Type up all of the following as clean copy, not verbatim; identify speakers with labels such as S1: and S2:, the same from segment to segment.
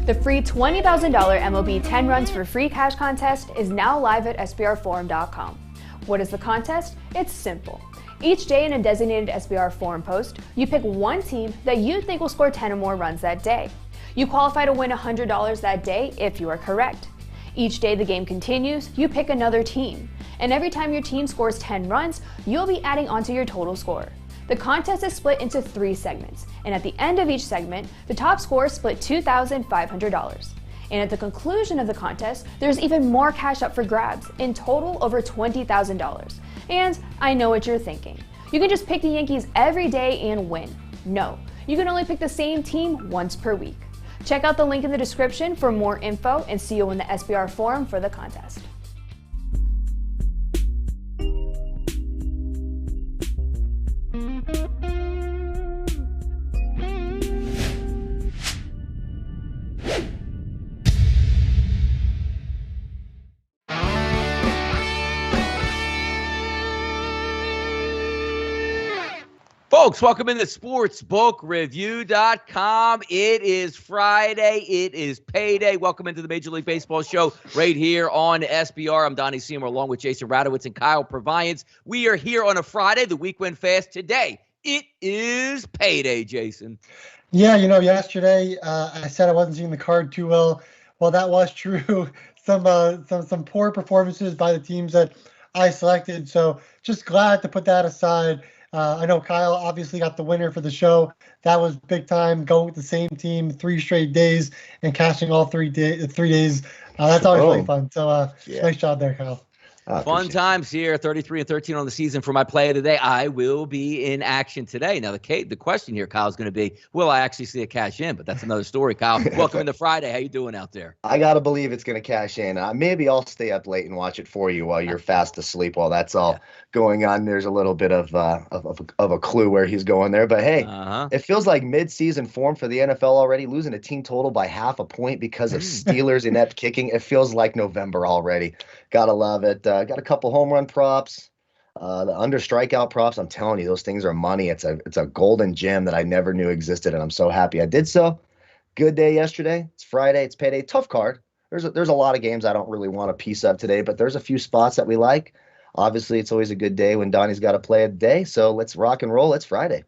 S1: The free $20,000 MLB 10 Runs for Free Cash contest is now live at SBRforum.com. What is the contest? It's simple. Each day in a designated SBR Forum post, you pick one team that you think will score 10 or more runs that day. You qualify to win $100 that day if you are correct. Each day the game continues, you pick another team. And every time your team scores 10 runs, you'll be adding onto your total score. The contest is split into 3 segments, and at the end of each segment, the top scorers split $2,500. And at the conclusion of the contest, there's even more cash up for grabs, in total over $20,000. And I know what you're thinking. You can just pick the Yankees every day and win. No, you can only pick the same team once per week. Check out the link in the description for more info and see you in the SBR Forum for the contest.
S2: Folks, welcome into SportsbookReview.com. It is Friday. It is payday. Welcome into the Major League Baseball show right here on SBR. I'm Donnie Seymour along with Jason Radowitz and Kyle Purviance. We are here on a Friday. The week went fast. Today, it is payday, Jason.
S3: Yeah, yesterday I said I wasn't seeing the card too well. Well, that was true. Some poor performances by the teams that I selected. So just glad to put that aside. I know Kyle obviously got the winner for the show. That was big time, going with the same team 3 straight days and cashing all 3 days. That's always really fun. So Nice job there, Kyle.
S2: Fun times here, 33-13 on the season for my play of the day. I will be in action today. Now, the question here, Kyle, is going to be, will I actually see a cash in? But that's another story, Kyle. Welcome into Friday. How you doing out there?
S4: I got to believe it's going to cash in. Maybe I'll stay up late and watch it for you while you're fast asleep while that's all going on. There's a little bit of a clue where he's going there. But, hey, It feels like mid-season form for the NFL already, losing a team total by half a point because of Steelers inept kicking. It feels like November already. Got to love it. Got a couple home run props, the under strikeout props. I'm telling you, those things are money. It's a golden gem that I never knew existed, and I'm so happy I did so. Good day yesterday. It's Friday. It's payday. Tough card. There's a lot of games I don't really want a piece of today, but there's a few spots that we like. Obviously, it's always a good day when Donnie's got to play a day, so let's rock and roll. It's Friday.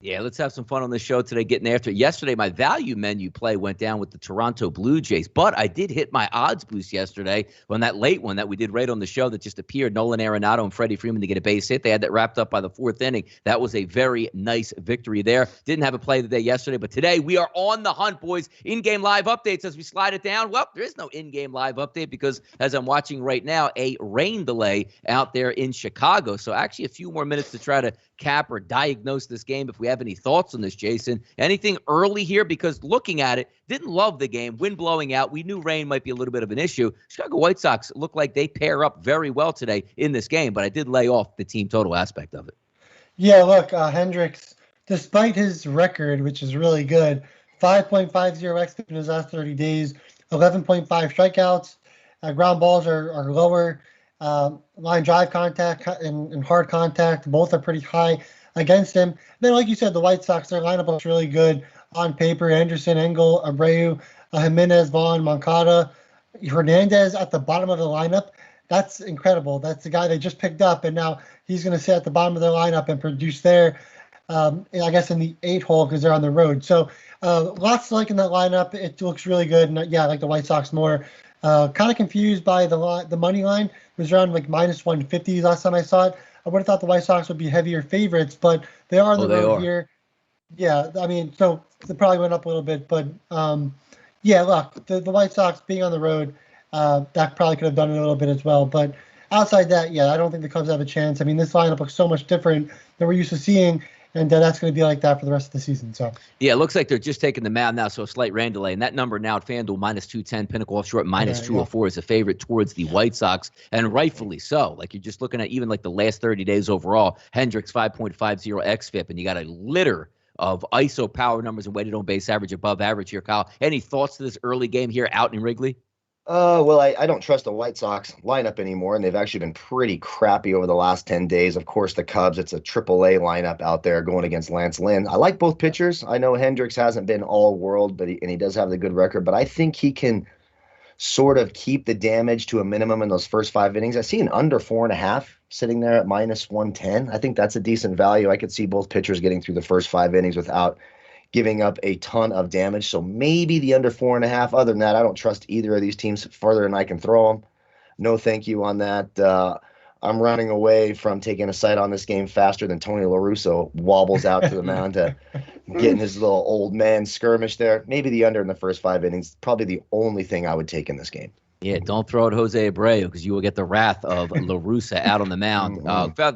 S2: Yeah, let's have some fun on the show today, getting after it. Yesterday, my value menu play went down with the Toronto Blue Jays, but I did hit my odds boost yesterday on that late one that we did right on the show that just appeared, Nolan Arenado and Freddie Freeman to get a base hit. They had that wrapped up by the 4th inning. That was a very nice victory there. Didn't have a play of the day yesterday, but today we are on the hunt, boys. In-game live updates as we slide it down. Well, there is no in-game live update because, as I'm watching right now, a rain delay out there in Chicago. So actually a few more minutes to try to cap or diagnose this game. If we have any thoughts on this, Jason, anything early here? Because looking at it, didn't love the game. Wind blowing out. We knew rain might be a little bit of an issue. Chicago White Sox look like they pair up very well today in this game, but I did lay off the team total aspect of it.
S3: Yeah, look, Hendricks, despite his record, which is really good, 5.50 xFIP in his last 30 days, 11.5 strikeouts, ground balls are lower. Line drive contact and hard contact, both are pretty high against him. Then, like you said, the White Sox, their lineup looks really good on paper. Anderson, Engel, Abreu, Jimenez, Vaughn, Moncada, Hernandez at the bottom of the lineup. That's incredible. That's the guy they just picked up, and now he's going to sit at the bottom of their lineup and produce there, I guess, in the 8 hole because they're on the road. So lots to like in that lineup. It looks really good. And, yeah, I like the White Sox more. Kind of confused by the money line. It was around like minus 150 last time I saw it. I would have thought the White Sox would be heavier favorites, but they are on the road here. Yeah, I mean, so they probably went up a little bit, but yeah, look, the White Sox being on the road, that probably could have done it a little bit as well. But outside that, yeah, I don't think the Cubs have a chance. I mean, this lineup looks so much different than we're used to seeing. And that's going to be like that for the rest of the season. So
S2: yeah, it looks like they're just taking the mound now, so a slight rain delay. And that number now at FanDuel, minus 210, Pinnacle Offshore at minus 204 is a favorite towards the White Sox, and rightfully so. Like, you're just looking at even like the last 30 days overall, Hendricks 5.50 xFIP, and you got a litter of ISO power numbers and weighted on base average above average here, Kyle. Any thoughts to this early game here out in Wrigley?
S4: Well, I don't trust the White Sox lineup anymore, and they've actually been pretty crappy over the last 10 days. Of course, the Cubs, it's a AAA lineup out there going against Lance Lynn. I like both pitchers. I know Hendricks hasn't been all world, but he does have the good record, but I think he can sort of keep the damage to a minimum in those first 5 innings. I see an under 4.5 sitting there at -110. I think that's a decent value. I could see both pitchers getting through the first 5 innings without giving up a ton of damage. So maybe the under 4.5. Other than that, I don't trust either of these teams farther than I can throw them. No, thank you on that. I'm running away from taking a sight on this game faster than Tony La Russa wobbles out to the mound to get in his little old man skirmish there. Maybe the under in the first 5 innings. Probably the only thing I would take in this game.
S2: Yeah, don't throw at Jose Abreu because you will get the wrath of La Russa out on the mound.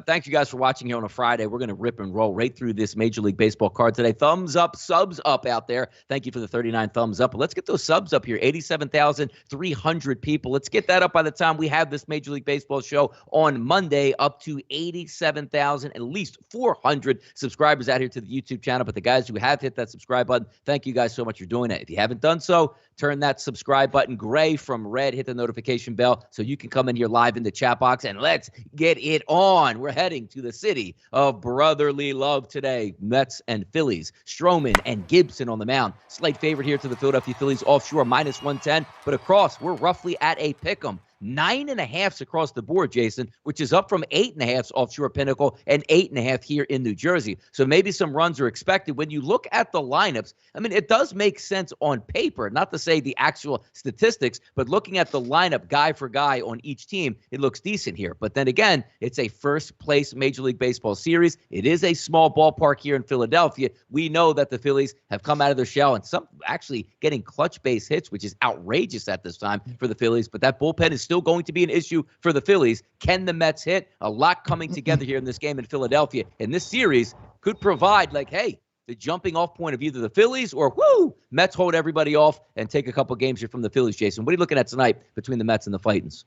S2: Thank you guys for watching here on a Friday. We're going to rip and roll right through this Major League Baseball card today. Thumbs up, subs up out there. Thank you for the 39 thumbs up. But let's get those subs up here. 87,300 people. Let's get that up by the time we have this Major League Baseball show on Monday, up to 87,000, at least 400 subscribers out here to the YouTube channel. But the guys who have hit that subscribe button, thank you guys so much for doing that. If you haven't done so, turn that subscribe button gray from red. Hit the notification bell so you can come in here live in the chat box, and let's get it on. We're heading to the city of brotherly love today. Mets and Phillies. Stroman and Gibson on the mound. Slight favorite here to the Philadelphia Phillies offshore, -110. But across, we're roughly at a pick'em. 9.5s across the board, Jason, which is up from 8.5s offshore Pinnacle and 8.5 here in New Jersey. So maybe some runs are expected. When you look at the lineups, I mean, it does make sense on paper, not to say the actual statistics, but looking at the lineup guy for guy on each team, it looks decent here. But then again, it's a first place Major League Baseball series. It is a small ballpark here in Philadelphia. We know that the Phillies have come out of their shell and some actually getting clutch base hits, which is outrageous at this time for the Phillies. But that bullpen is still going to be an issue for the Phillies. Can the Mets hit? A lot coming together here in this game in Philadelphia. And this series could provide, like, hey, the jumping off point of either the Phillies or, Mets hold everybody off and take a couple games here from the Phillies, Jason. What are you looking at tonight between the Mets and the Fightins?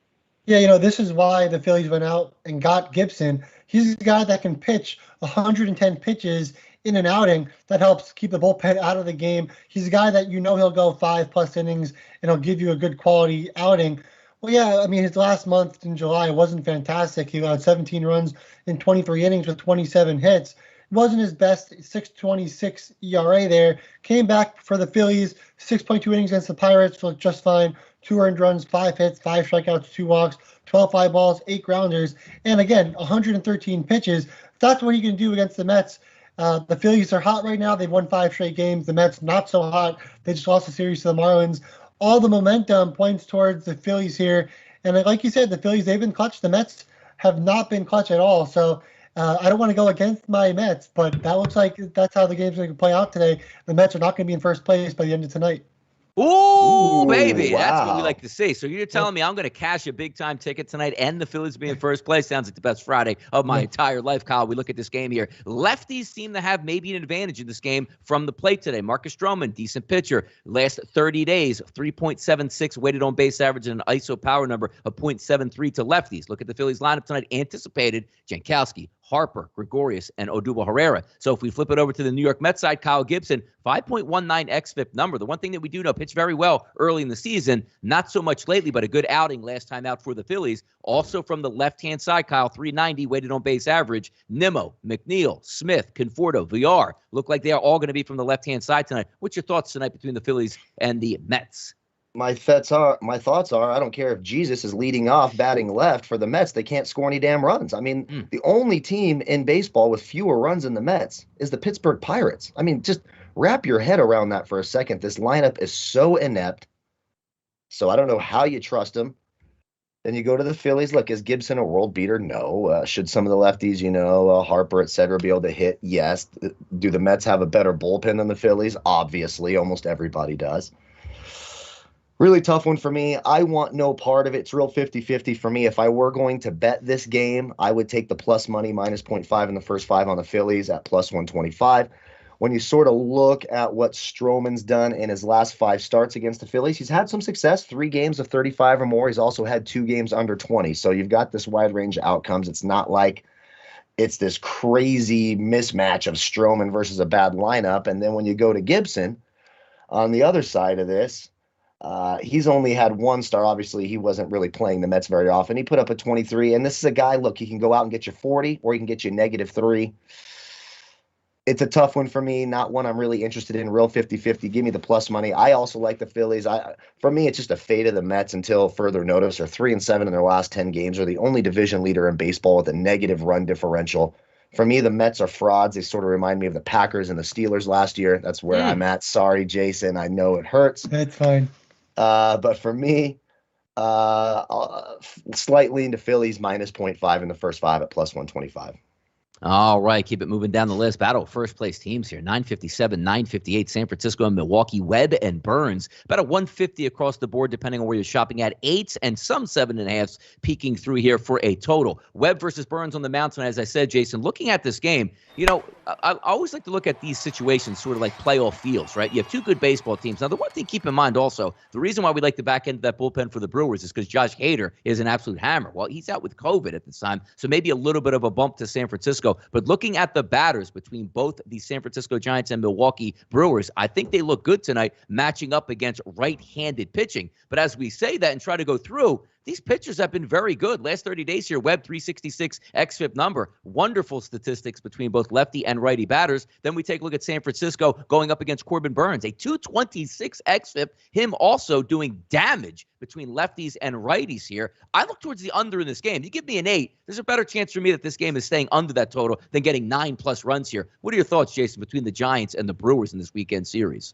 S3: Yeah, this is why the Phillies went out and got Gibson. He's a guy that can pitch 110 pitches in an outing. That helps keep the bullpen out of the game. He's a guy that he'll go 5+ innings and he'll give you a good quality outing. Well, yeah, I mean, his last month in July wasn't fantastic. He allowed 17 runs in 23 innings with 27 hits. It wasn't his best 6.26 ERA there. Came back for the Phillies, 6.2 innings against the Pirates, looked just fine. 2 earned runs, 5 hits, 5 strikeouts, 2 walks, 12 fly balls, 8 grounders, and again, 113 pitches. That's what he can do against the Mets. The Phillies are hot right now. They've won 5 straight games. The Mets not so hot. They just lost a series to the Marlins. All the momentum points towards the Phillies here. And like you said, the Phillies, they've been clutch. The Mets have not been clutch at all. So I don't want to go against my Mets, but that looks like that's how the game's going to play out today. The Mets are not going to be in first place by the end of tonight.
S2: Ooh, baby. Wow. That's what we like to see. So you're telling me I'm going to cash a big-time ticket tonight and the Phillies be in first place? Sounds like the best Friday of my entire life, Kyle. We look at this game here. Lefties seem to have maybe an advantage in this game from the plate today. Marcus Stroman, decent pitcher. Last 30 days, 3.76 weighted on base average and an ISO power number of 0.73 to lefties. Look at the Phillies lineup tonight. Anticipated Jankowski, Harper, Gregorius, and Odubel Herrera. So if we flip it over to the New York Mets side, Kyle Gibson, 5.19 xFIP number. The one thing that we do know, pitched very well early in the season, not so much lately, but a good outing last time out for the Phillies. Also from the left-hand side, Kyle, 390 weighted on base average. Nimmo, McNeil, Smith, Conforto, VR look like they are all going to be from the left-hand side tonight. What's your thoughts tonight between the Phillies and the Mets?
S4: My thoughts are, I don't care if Jesus is leading off batting left for the Mets. They can't score any damn runs. I mean, the only team in baseball with fewer runs than the Mets is the Pittsburgh Pirates. I mean, just wrap your head around that for a second. This lineup is so inept. So I don't know how you trust them. Then you go to the Phillies. Look, is Gibson a world beater? No. Should some of the lefties, Harper, et cetera, be able to hit? Yes. Do the Mets have a better bullpen than the Phillies? Obviously, almost everybody does. Really tough one for me. I want no part of it. It's real 50-50 for me. If I were going to bet this game, I would take the plus money, -0.5 in the first 5 on the Phillies at +125. When you sort of look at what Stroman's done in his last 5 starts against the Phillies, he's had some success, 3 games of 35 or more. He's also had 2 games under 20. So you've got this wide range of outcomes. It's not like it's this crazy mismatch of Stroman versus a bad lineup. And then when you go to Gibson on the other side of this, He's only had one star. Obviously, he wasn't really playing the Mets very often. He put up a 23, and this is a guy, look, he can go out and get you 40, or he can get you -3. It's a tough one for me, not one I'm really interested in, real 50-50. Give me the plus money. I also like the Phillies. For me, it's just a fate of the Mets until further notice. They're 3-7 in their last 10 games. They're the only division leader in baseball with a negative run differential. For me, the Mets are frauds. They sort of remind me of the Packers and the Steelers last year. That's where I'm at. Sorry, Jason. I know it hurts.
S3: That's fine.
S4: But for me, slightly into Phillies -0.5 in the first 5 at +125.
S2: All right, keep it moving down the list. Battle first place teams here. 957, 958, San Francisco and Milwaukee, Webb and Burns. About a 150 across the board, depending on where you're shopping at. 8s and some 7.5s peeking through here for a total. Webb versus Burns on the mound tonight. As I said, Jason, looking at this game, I always like to look at these situations sort of like playoff fields, right? You have two good baseball teams. Now, the one thing keep in mind also, the reason why we like the back end of that bullpen for the Brewers is because Josh Hader is an absolute hammer. Well, he's out with COVID at this time, so maybe a little bit of a bump to San Francisco. But looking at the batters between both the San Francisco Giants and Milwaukee Brewers, I think they look good tonight matching up against right-handed pitching. But as we say that and try to go through, these pitchers have been very good. Last 30 days here, Webb 366 xFIP number. Wonderful statistics between both lefty and righty batters. Then we take a look at San Francisco going up against Corbin Burns, a 226 xFIP. Him also doing damage between lefties and righties here. I look towards the under in this game. You give me an 8, there's a better chance for me that this game is staying under that total than getting 9+ runs here. What are your thoughts, Jason, between the Giants and the Brewers in this weekend series?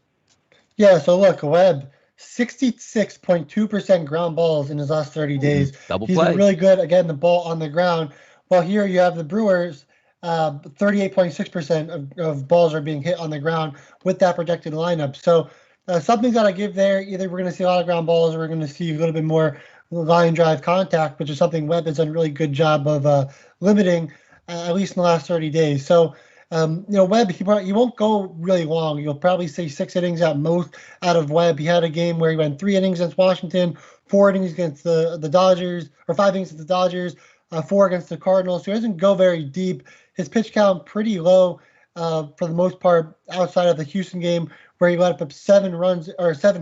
S3: Yeah, so look, Webb, 66.2% ground balls in his last 30 days.
S2: Double
S3: He's
S2: play.
S3: been really good at getting the ball on the ground. Well, here you have the Brewers, 38.6% of balls are being hit on the ground with that projected lineup. So something's got to give there. Either we're going to see a lot of ground balls or we're going to see a little bit more line drive contact, which is something Webb has done a really good job of limiting, at least in the last 30 days. So, Webb, he won't go really long. You'll probably see 6 innings at most out of Webb. He had a game where he went 3 innings against Washington, 4 innings against the Dodgers, or 5 innings against the Dodgers, 4 against the Cardinals. So he doesn't go very deep. His pitch count pretty low for the most part outside of the Houston game where he let up 7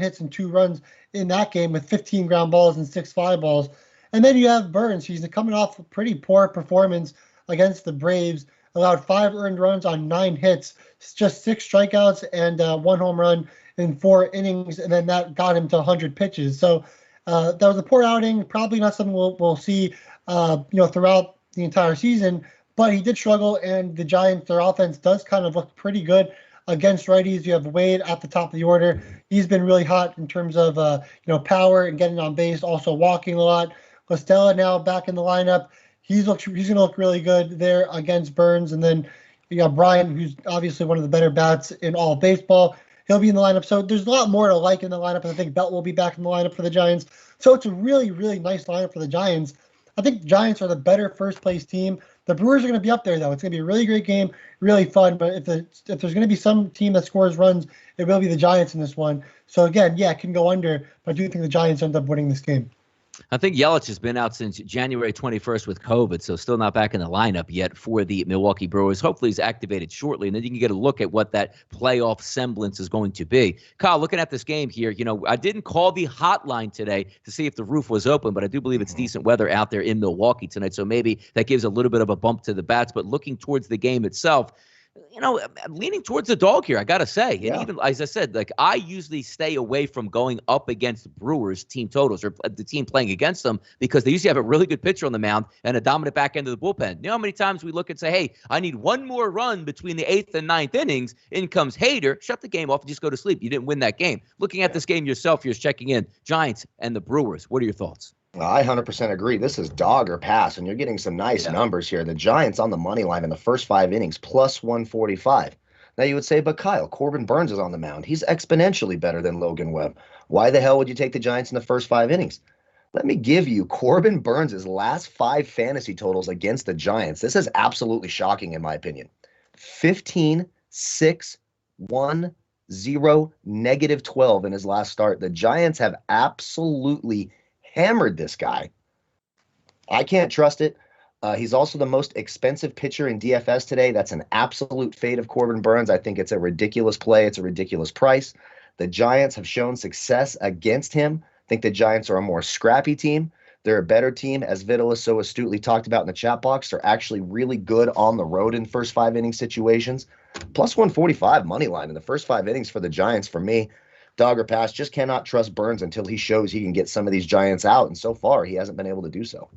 S3: hits and 2 runs in that game with 15 ground balls and 6 fly balls. And then you have Burns. He's coming off a pretty poor performance against the Braves. Allowed 5 earned runs on 9 hits, just 6 strikeouts and 1 home run in 4 innings, and then that got him to 100 pitches. So that was a poor outing. Probably not something we'll see, throughout the entire season. But he did struggle, and the Giants, their offense does kind of look pretty good against righties. You have Wade at the top of the order. He's been really hot in terms of power and getting on base, also walking a lot. Costella now back in the lineup. He's going to look really good there against Burns. And then you got Bryant, who's obviously one of the better bats in all of baseball. He'll be in the lineup. So there's a lot more to like in the lineup. And I think Belt will be back in the lineup for the Giants. So it's a really, really nice lineup for the Giants. I think the Giants are the better first-place team. The Brewers are going to be up there, though. It's going to be a really great game, really fun. But if there's going to be some team that scores runs, it will be the Giants in this one. So, again, yeah, it can go under. But I do think the Giants end up winning this game.
S2: I think Yelich has been out since January 21st with COVID, so still not back in the lineup yet for the Milwaukee Brewers. Hopefully he's activated shortly, and then you can get a look at what that playoff semblance is going to be. Kyle, looking at this game here, I didn't call the hotline today to see if the roof was open, but I do believe it's decent weather out there in Milwaukee tonight, so maybe that gives a little bit of a bump to the bats. But looking towards the game itself, I'm leaning towards the dog here, I got to say. And even, as I said, I usually stay away from going up against Brewers team totals or the team playing against them because they usually have a really good pitcher on the mound and a dominant back end of the bullpen. You know how many times we look and say, hey, I need one more run between the 8th and 9th innings. In comes Hader, shut the game off and just go to sleep. You didn't win that game. Looking at this game yourself, you're checking in. Giants and the Brewers. What are your thoughts?
S4: I 100% agree. This is dog or pass, and you're getting some nice numbers here. The Giants on the money line in the first 5 innings, plus 145. Now you would say, but Kyle, Corbin Burns is on the mound. He's exponentially better than Logan Webb. Why the hell would you take the Giants in the first 5 innings? Let me give you Corbin Burns' last 5 fantasy totals against the Giants. This is absolutely shocking in my opinion. 15, 6, 1, 0, -12 in his last start. The Giants have absolutely hammered this guy. I can't trust it. He's also the most expensive pitcher in DFS today. That's an absolute fade of Corbin Burns. I think it's a ridiculous play. It's a ridiculous price. The Giants have shown success against him. I think the Giants are a more scrappy team. They're a better team, as Vitalis so astutely talked about in the chat box. They're actually really good on the road in first 5 inning situations. Plus 145 money line in the first 5 innings for the Giants for me. Dog or pass, just cannot trust Burns until he shows he can get some of these Giants out. And so far, he hasn't been able to do so.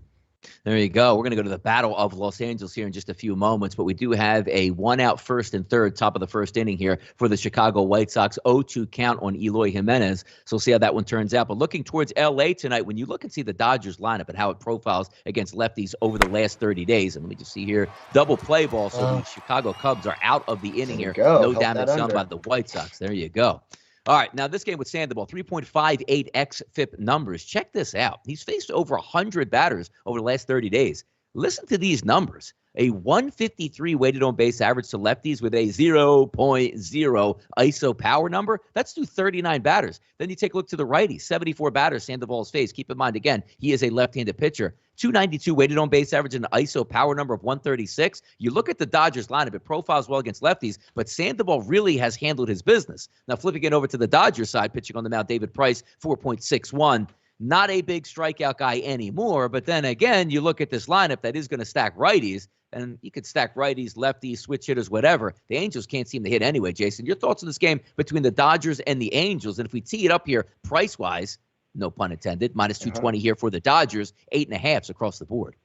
S2: There you go. We're going to go to the Battle of Los Angeles here in just a few moments, but we do have a 1-out first and third, top of the first inning here for the Chicago White Sox. 0-2 count on Eloy Jimenez. So we'll see how that one turns out. But looking towards L.A. tonight, when you look and see the Dodgers lineup and how it profiles against lefties over the last 30 days, and let me just see here, double play ball. So the Chicago Cubs are out of the inning here. No damage done by the White Sox. There you go. All right, now this game with Sandoval, 3.58 xFIP numbers. Check this out. He's faced over 100 batters over the last 30 days. Listen to these numbers. A 153 weighted on base average to lefties with a 0.0 ISO power number. That's through 39 batters. Then you take a look to the righties, 74 batters Sandoval's faced. Keep in mind, again, he is a left-handed pitcher. 292 weighted on base average and an ISO power number of 136. You look at the Dodgers lineup, it profiles well against lefties, but Sandoval really has handled his business. Now, flipping it over to the Dodgers side, pitching on the mound, David Price, 4.61. Not a big strikeout guy anymore, but then again, you look at this lineup that is going to stack righties, and you could stack righties, lefties, switch hitters, whatever. The Angels can't seem to hit anyway, Jason. Your thoughts on this game between the Dodgers and the Angels? And if we tee it up here price-wise, no pun intended, minus 220 here for the Dodgers, 8.5s across the board.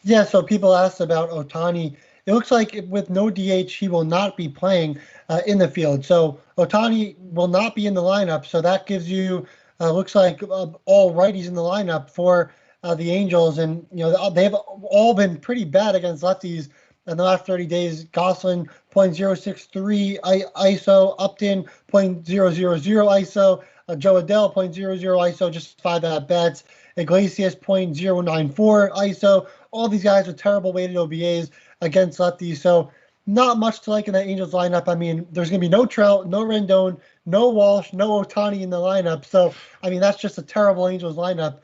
S3: Yeah, so people asked about Ohtani. It looks like with no DH, he will not be playing in the field. So Ohtani will not be in the lineup. So that gives you, looks like all righties in the lineup for the Angels. And, you know, they've all been pretty bad against lefties in the last 30 days. Gosselin, 0.063 ISO. Upton, 0.000 ISO. Joe Adell, 0.00 ISO, just 5 at-bats. Iglesias, 0.094 ISO. All these guys are terrible weighted OBAs against lefties. So not much to like in that Angels lineup. I mean, there's going to be no Trout, no Rendon, no Walsh, no Ohtani in the lineup. So, I mean, that's just a terrible Angels lineup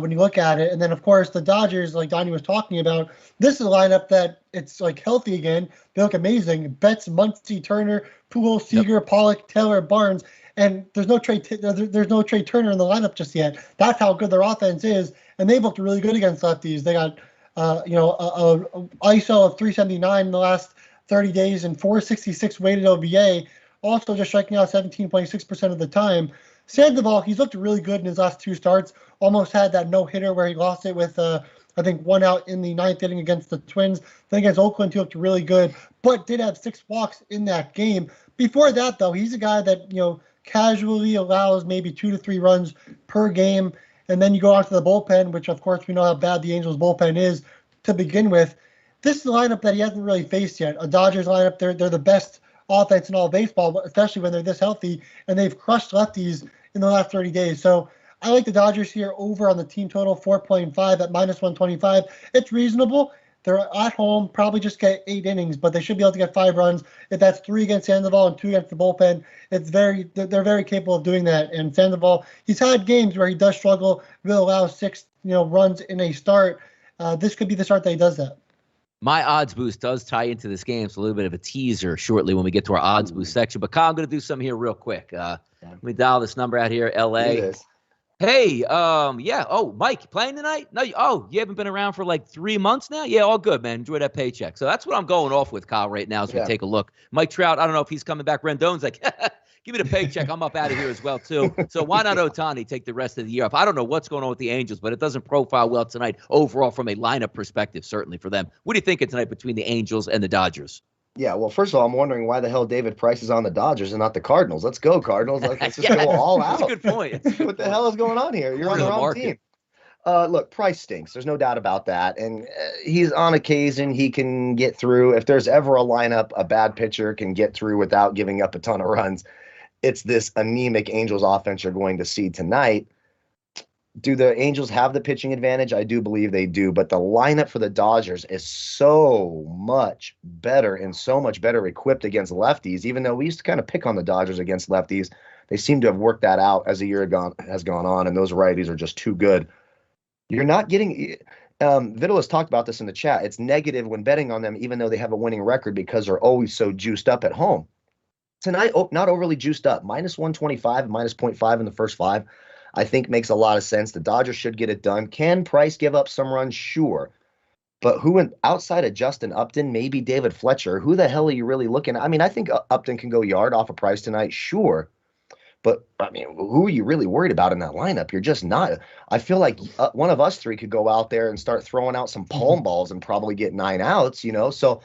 S3: when you look at it. And then, of course, the Dodgers, like Donnie was talking about, this is a lineup that it's like healthy again. They look amazing. Betts, Muncy, Turner, Pujols, Seager, Pollock, Taylor, Barnes. And there's no Trey Turner in the lineup just yet. That's how good their offense is, and they've looked really good against lefties. They got, a ISO of 379 in the last 30 days and 466 weighted OBA. Also, just striking out 17.6% of the time. Sandoval, he's looked really good in his last 2 starts. Almost had that no hitter where he lost it with, I think, 1 out in the 9th inning against the Twins. Then against Oakland, he looked really good, but did have 6 walks in that game. Before that, though, he's a guy that casually allows maybe 2 to 3 runs per game. And then you go on to the bullpen, which, of course, we know how bad the Angels bullpen is to begin with. This is a lineup that he hasn't really faced yet. A Dodgers lineup, they're the best offense in all of baseball, especially when they're this healthy, and they've crushed lefties in the last 30 days. So I like the Dodgers here over on the team total, 4.5 at minus 125. It's reasonable. They're at home, probably just get 8 innings, but they should be able to get 5 runs. If that's 3 against Sandoval and 2 against the bullpen, they're very capable of doing that. And Sandoval, he's had games where he does struggle, will allow 6 runs in a start. This could be the start that he does that.
S2: My odds boost does tie into this game, so a little bit of a teaser shortly when we get to our odds boost section. But Kyle, I'm going to do something here real quick. Let me dial this number out here, L.A. Hey, yeah. Oh, Mike, playing tonight? No, you haven't been around for like 3 months now? Yeah, all good, man. Enjoy that paycheck. So that's what I'm going off with, Kyle, right now as we take a look. Mike Trout, I don't know if he's coming back. Rendon's like, give me the paycheck. I'm up out of here as well, too. So why not Ohtani take the rest of the year off? I don't know what's going on with the Angels, but it doesn't profile well tonight overall from a lineup perspective, certainly for them. What are you thinking tonight between the Angels and the Dodgers?
S4: Yeah, well, first of all, I'm wondering why the hell David Price is on the Dodgers and not the Cardinals. Let's go, Cardinals. Let's just go all out.
S2: That's a good point.
S4: What the hell is going on here? You're on the wrong team. Look, Price stinks. There's no doubt about that. And he's on occasion, he can get through. If there's ever a lineup a bad pitcher can get through without giving up a ton of runs, it's this anemic Angels offense you're going to see tonight. Do the Angels have the pitching advantage? I do believe they do, but the lineup for the Dodgers is so much better and so much better equipped against lefties. Even though we used to kind of pick on the Dodgers against lefties, they seem to have worked that out as the year has gone on, and those righties are just too good. You're not getting Vitalis talked about this in the chat. It's negative when betting on them, even though they have a winning record, because they're always so juiced up at home. tonight, not overly juiced up. Minus 125, minus 0.5 in the first 5, I think makes a lot of sense. The Dodgers should get it done. Can Price give up some runs? Sure. But outside of Justin Upton, maybe David Fletcher, who the hell are you really looking at? I mean, I think Upton can go yard off of Price tonight, sure. But, I mean, who are you really worried about in that lineup? You're just not. I feel like one of us three could go out there and start throwing out some palm balls and probably get 9 outs, So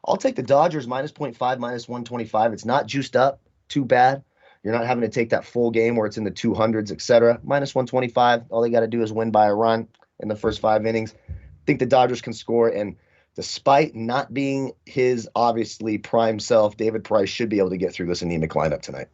S4: I'll take the Dodgers minus 0.5, minus 125. It's not juiced up too bad. You're not having to take that full game where it's in the 200s, etc. Minus 125. All they got to do is win by a run in the first 5 innings. I think the Dodgers can score, and despite not being his obviously prime self, David Price should be able to get through this anemic lineup tonight.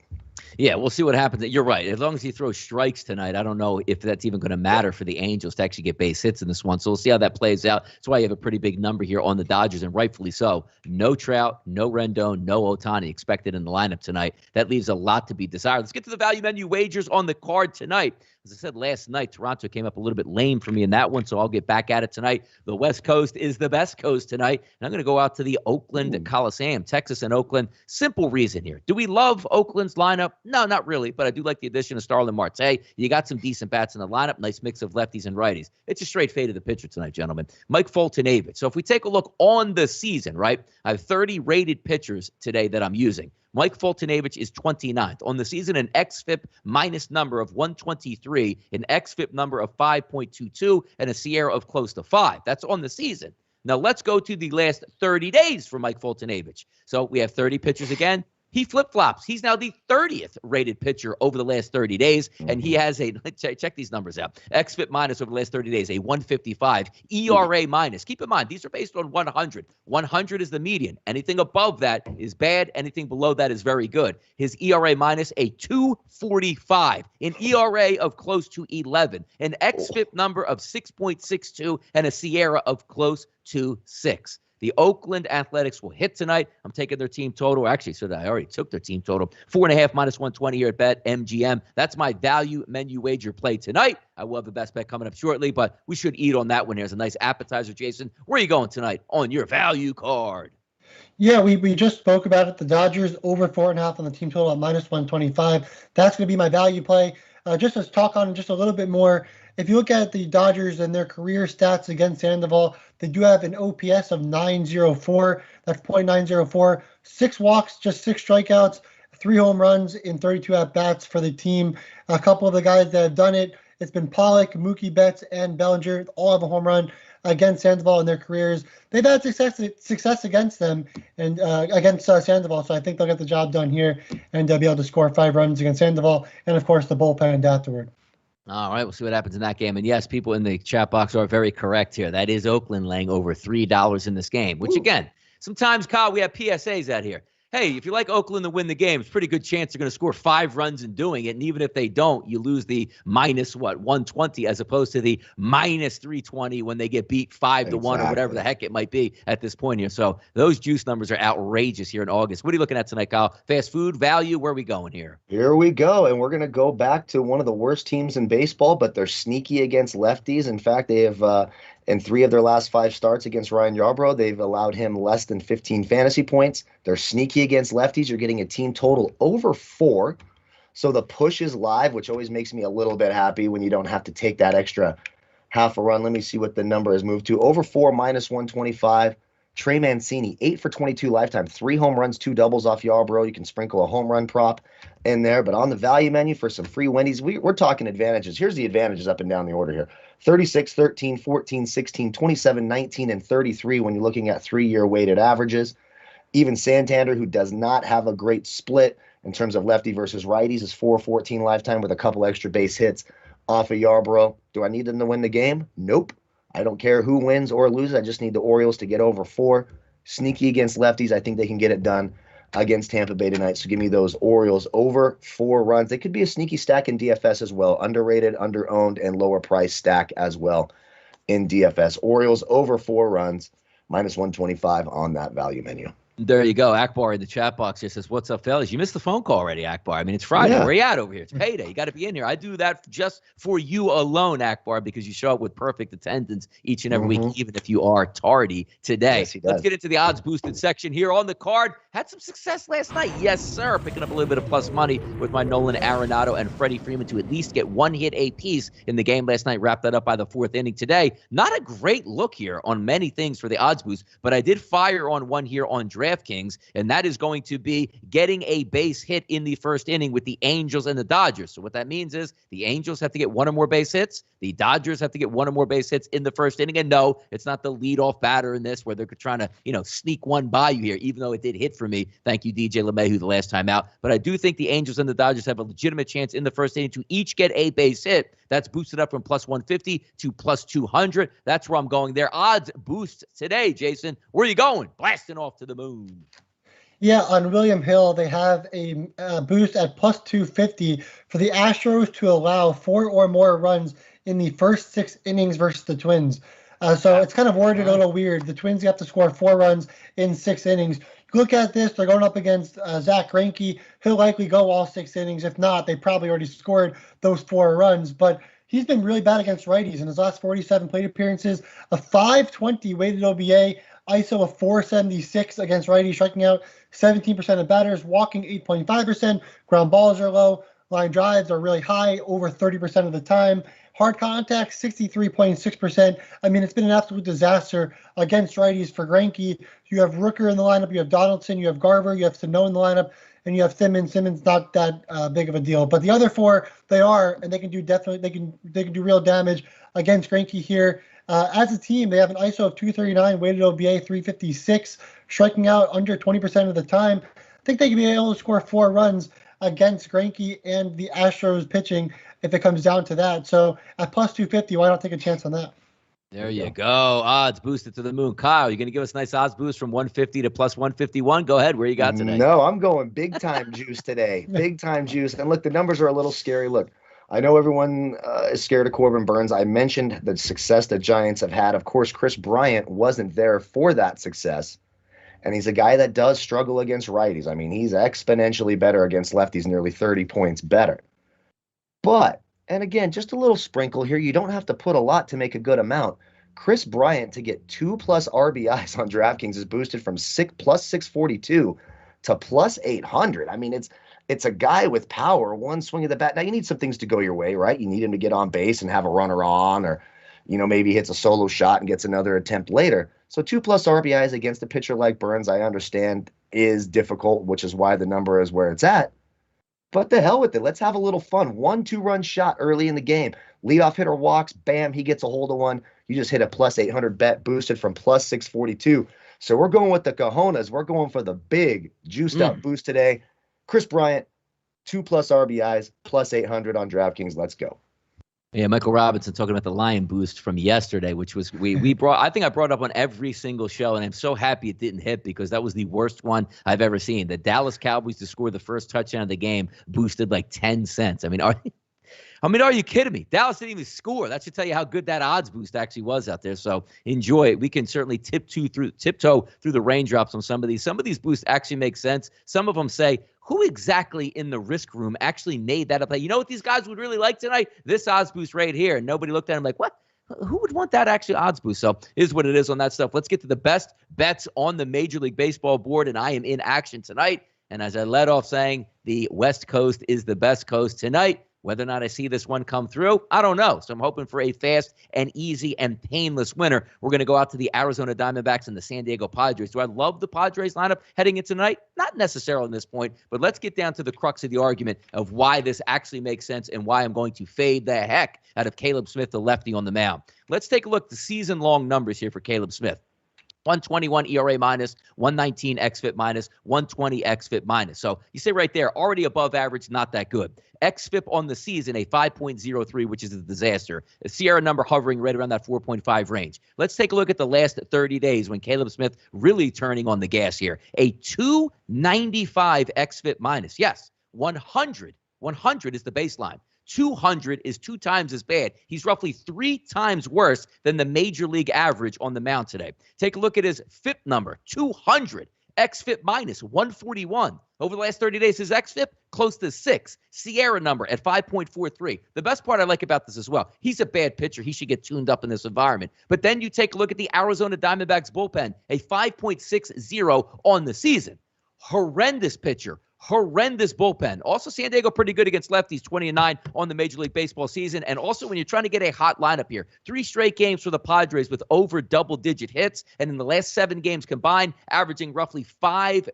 S2: Yeah, we'll see what happens. You're right. As long as he throws strikes tonight, I don't know if that's even going to matter for the Angels to actually get base hits in this one. So we'll see how that plays out. That's why you have a pretty big number here on the Dodgers, and rightfully so. No Trout, no Rendon, no Ohtani expected in the lineup tonight. That leaves a lot to be desired. Let's get to the value menu wagers on the card tonight. As I said last night, Toronto came up a little bit lame for me in that one, so I'll get back at it tonight. The West Coast is the best coast tonight, and I'm going to go out to the Oakland Coliseum, Texas and Oakland. Simple reason here. Do we love Oakland's lineup? No, not really, but I do like the addition of Starlin Marte. You got some decent bats in the lineup, nice mix of lefties and righties. It's a straight fade of the pitcher tonight, gentlemen. Mike Fultonavich. So if we take a look on the season, right, I have 30 rated pitchers today that I'm using. Mike Fultonavich is 29th. On the season, an xFIP minus number of 123, an xFIP number of 5.22, and a Sierra of close to 5. That's on the season. Now, let's go to the last 30 days for Mike Fultonavich. So we have 30 pitchers again. He flip-flops. He's now the 30th rated pitcher over the last 30 days, and he has a – check these numbers out. xFIP minus over the last 30 days, a 155. ERA minus. Keep in mind, these are based on 100. 100 is the median. Anything above that is bad. Anything below that is very good. His ERA minus, a 245. An ERA of close to 11. An xFIP number of 6.62 and a Sierra of close to 6. The Oakland Athletics will hit tonight. I'm taking their team total. Actually, so I already took their team total. 4.5 minus 120 here at Bet MGM. That's my value menu wager play tonight. I will have the best bet coming up shortly, but we should eat on that one. Here's a nice appetizer, Jason. Where are you going tonight on your value card?
S3: Yeah, we just spoke about it. The Dodgers over 4.5 on the team total at minus 125. That's going to be my value play. Just to talk on just a little bit more, if you look at the Dodgers and their career stats against Sandoval, they do have an OPS of 904. That's .904. 6 walks, just 6 strikeouts, 3 home runs in 32 at-bats for the team. A couple of the guys that have done it, it's been Pollock, Mookie Betts, and Bellinger. All have a home run against Sandoval in their careers. They've had success against them and against Sandoval, so I think they'll get the job done here and be able to score 5 runs against Sandoval, and, of course, the bullpen afterward.
S2: All right, we'll see what happens in that game. And yes, people in the chat box are very correct here. That is Oakland laying over $3 in this game, which, again, sometimes, Kyle, we have PSAs out here. Hey, if you like Oakland to win the game, it's a pretty good chance they're going to score 5 runs in doing it. And even if they don't, you lose the minus, 120 as opposed to the minus 320 when they get beat 5-1 or whatever the heck it might be at this point here. So those juice numbers are outrageous here in August. What are you looking at tonight, Kyle? Fast food, value, where are we going here?
S4: Here we go, and we're going to go back to one of the worst teams in baseball, but they're sneaky against lefties. In fact, they have in 3 of their last 5 starts against Ryan Yarbrough, they've allowed him less than 15 fantasy points. They're sneaky against lefties. You're getting a team total over 4. So the push is live, which always makes me a little bit happy when you don't have to take that extra half a run. Let me see what the number has moved to. Over 4 minus 125. Trey Mancini, 8 for 22 lifetime, 3 home runs, 2 doubles off Yarbrough. You can sprinkle a home run prop in there. But on the value menu for some free Wendy's, we're talking advantages. Here's the advantages up and down the order here. 36, 13, 14, 16, 27, 19, and 33 when you're looking at 3-year weighted averages. Even Santander, who does not have a great split in terms of lefty versus righties, is 4-14 lifetime with a couple extra base hits off of Yarbrough. Do I need them to win the game? Nope. I don't care who wins or loses. I just need the Orioles to get over 4. Sneaky against lefties. I think they can get it done against Tampa Bay tonight. So give me those Orioles over 4 runs. They could be a sneaky stack in DFS as well. Underrated, underowned, and lower price stack as well in DFS. Orioles over 4 runs, minus 125 on that value menu.
S2: There you go. Akbar in the chat box here says, "What's up, fellas? You missed the phone call already, Akbar. I mean, it's Friday.
S4: Yeah.
S2: Where you at over here? It's payday. You got to be in here. I do that just for you alone, Akbar, because you show up with perfect attendance each and every week, even if you are tardy today."
S4: Yes, he does.
S2: Let's get into the odds boosted section here on the card. Had some success last night. Yes, sir. Picking up a little bit of plus money with my Nolan Arenado and Freddie Freeman to at least get one hit apiece in the game last night. Wrapped that up by the fourth inning today. Not a great look here on many things for the odds boost, but I did fire on one here on DraftKings, and that is going to be getting a base hit in the first inning with the Angels and the Dodgers. So what that means is the Angels have to get one or more base hits. The Dodgers have to get one or more base hits in the first inning. And no, it's not the leadoff batter in this where they're trying to, sneak one by you here, even though it did hit for me. Thank you, DJ LeMahieu, the last time out. But I do think the Angels and the Dodgers have a legitimate chance in the first inning to each get a base hit. That's boosted up from plus 150 to plus 200. That's where I'm going there. Odds boost today, Jason. Where are you going? Blasting off to the moon.
S3: Yeah, on William Hill, they have a boost at plus 250 for the Astros to allow 4 or more runs in the first 6 innings versus the Twins. So it's kind of worded a little weird. The Twins have to score 4 runs in 6 innings. Look at this. They're going up against Zach Greinke. He'll likely go all 6 innings. If not, they probably already scored those 4 runs. But he's been really bad against righties in his last 47 plate appearances. A 520 weighted OBA, ISO of 476 against righties, striking out 17% of batters, walking 8.5%. Ground balls are low. Line drives are really high, over 30% of the time. Hard contact, 63.6%. I mean, it's been an absolute disaster against righties for Greinke. You have Rooker in the lineup, you have Donaldson, you have Garver, you have Sano in the lineup, and you have Simmons. Simmons not that big of a deal, but the other 4 they are, and they can do real damage against Greinke here. As a team, they have an ISO of 239, weighted OBA 356, striking out under 20% of the time. I think they can be able to score 4 runs against Greinke and the Astros pitching if it comes down to that. So at plus 250, why not take a chance on that?
S2: There you go. Odds boosted to the moon. Kyle, you're going to give us a nice odds boost from 150 to plus 151. Go ahead. Where you got today?
S4: No, I'm going big time juice today. Big time juice. And look, the numbers are a little scary. Look, I know everyone is scared of Corbin Burns. I mentioned the success the Giants have had. Of course, Chris Bryant wasn't there for that success. And he's a guy that does struggle against righties. I mean, he's exponentially better against lefties, nearly 30 points better. But, and again, just a little sprinkle here. You don't have to put a lot to make a good amount. Chris Bryant to get 2+ RBIs on DraftKings is boosted from plus 642 to plus 800. I mean, it's a guy with power, one swing of the bat. Now, you need some things to go your way, right? You need him to get on base and have a runner on, or, maybe hits a solo shot and gets another attempt later. So 2+ RBIs against a pitcher like Burns, I understand, is difficult, which is why the number is where it's at. But the hell with it. Let's have a little fun. 1-2-run shot early in the game. Leadoff hitter walks. Bam, he gets a hold of one. You just hit a plus 800 bet, boosted from plus 642. So we're going with the cojones. We're going for the big juiced up boost today. Chris Bryant, 2+ RBIs, plus 800 on DraftKings. Let's go.
S2: Yeah, Michael Robinson talking about the Lion boost from yesterday, which was we brought. I think I brought it up on every single show, and I'm so happy it didn't hit because that was the worst one I've ever seen. The Dallas Cowboys to score the first touchdown of the game boosted like 10 cents. I mean, are you kidding me? Dallas didn't even score. That should tell you how good that odds boost actually was out there. So enjoy it. We can certainly tiptoe through the raindrops on some of these. Some of these boosts actually make sense. Some of them say, who exactly in the risk room actually made that up? You know what these guys would really like tonight? This odds boost right here. And nobody looked at him like, what? Who would want that actually odds boost? So is what it is on that stuff. Let's get to the best bets on the Major League Baseball board. And I am in action tonight. And as I led off saying, the West Coast is the best coast tonight. Whether or not I see this one come through, I don't know. So I'm hoping for a fast and easy and painless winner. We're going to go out to the Arizona Diamondbacks and the San Diego Padres. Do I love the Padres lineup heading into tonight? Not necessarily at this point, but let's get down to the crux of the argument of why this actually makes sense and why I'm going to fade the heck out of Caleb Smith, the lefty on the mound. Let's take a look at the season-long numbers here for Caleb Smith. 121 ERA minus, 119 xFIP minus, 120 xFIP minus. So you say right there, already above average, not that good. xFIP on the season, a 5.03, which is a disaster. A Sierra number hovering right around that 4.5 range. Let's take a look at the last 30 days when Caleb Smith really turning on the gas here. A 295 xFIP minus. Yes, 100 is the baseline. 200 is 2 times as bad. He's roughly 3 times worse than the major league average on the mound today. Take a look at his FIP number, 200. XFIP minus 141. Over the last 30 days, his XFIP close to 6. Sierra number at 5.43. The best part I like about this as well, he's a bad pitcher. He should get tuned up in this environment. But then you take a look at the Arizona Diamondbacks bullpen, a 5.60 on the season. Horrendous pitcher. Horrendous bullpen. Also, San Diego pretty good against lefties, 20-9 on the Major League Baseball season. And also, when you're trying to get a hot lineup here, 3 straight games for the Padres with over double-digit hits, and in the last 7 games combined, averaging roughly 5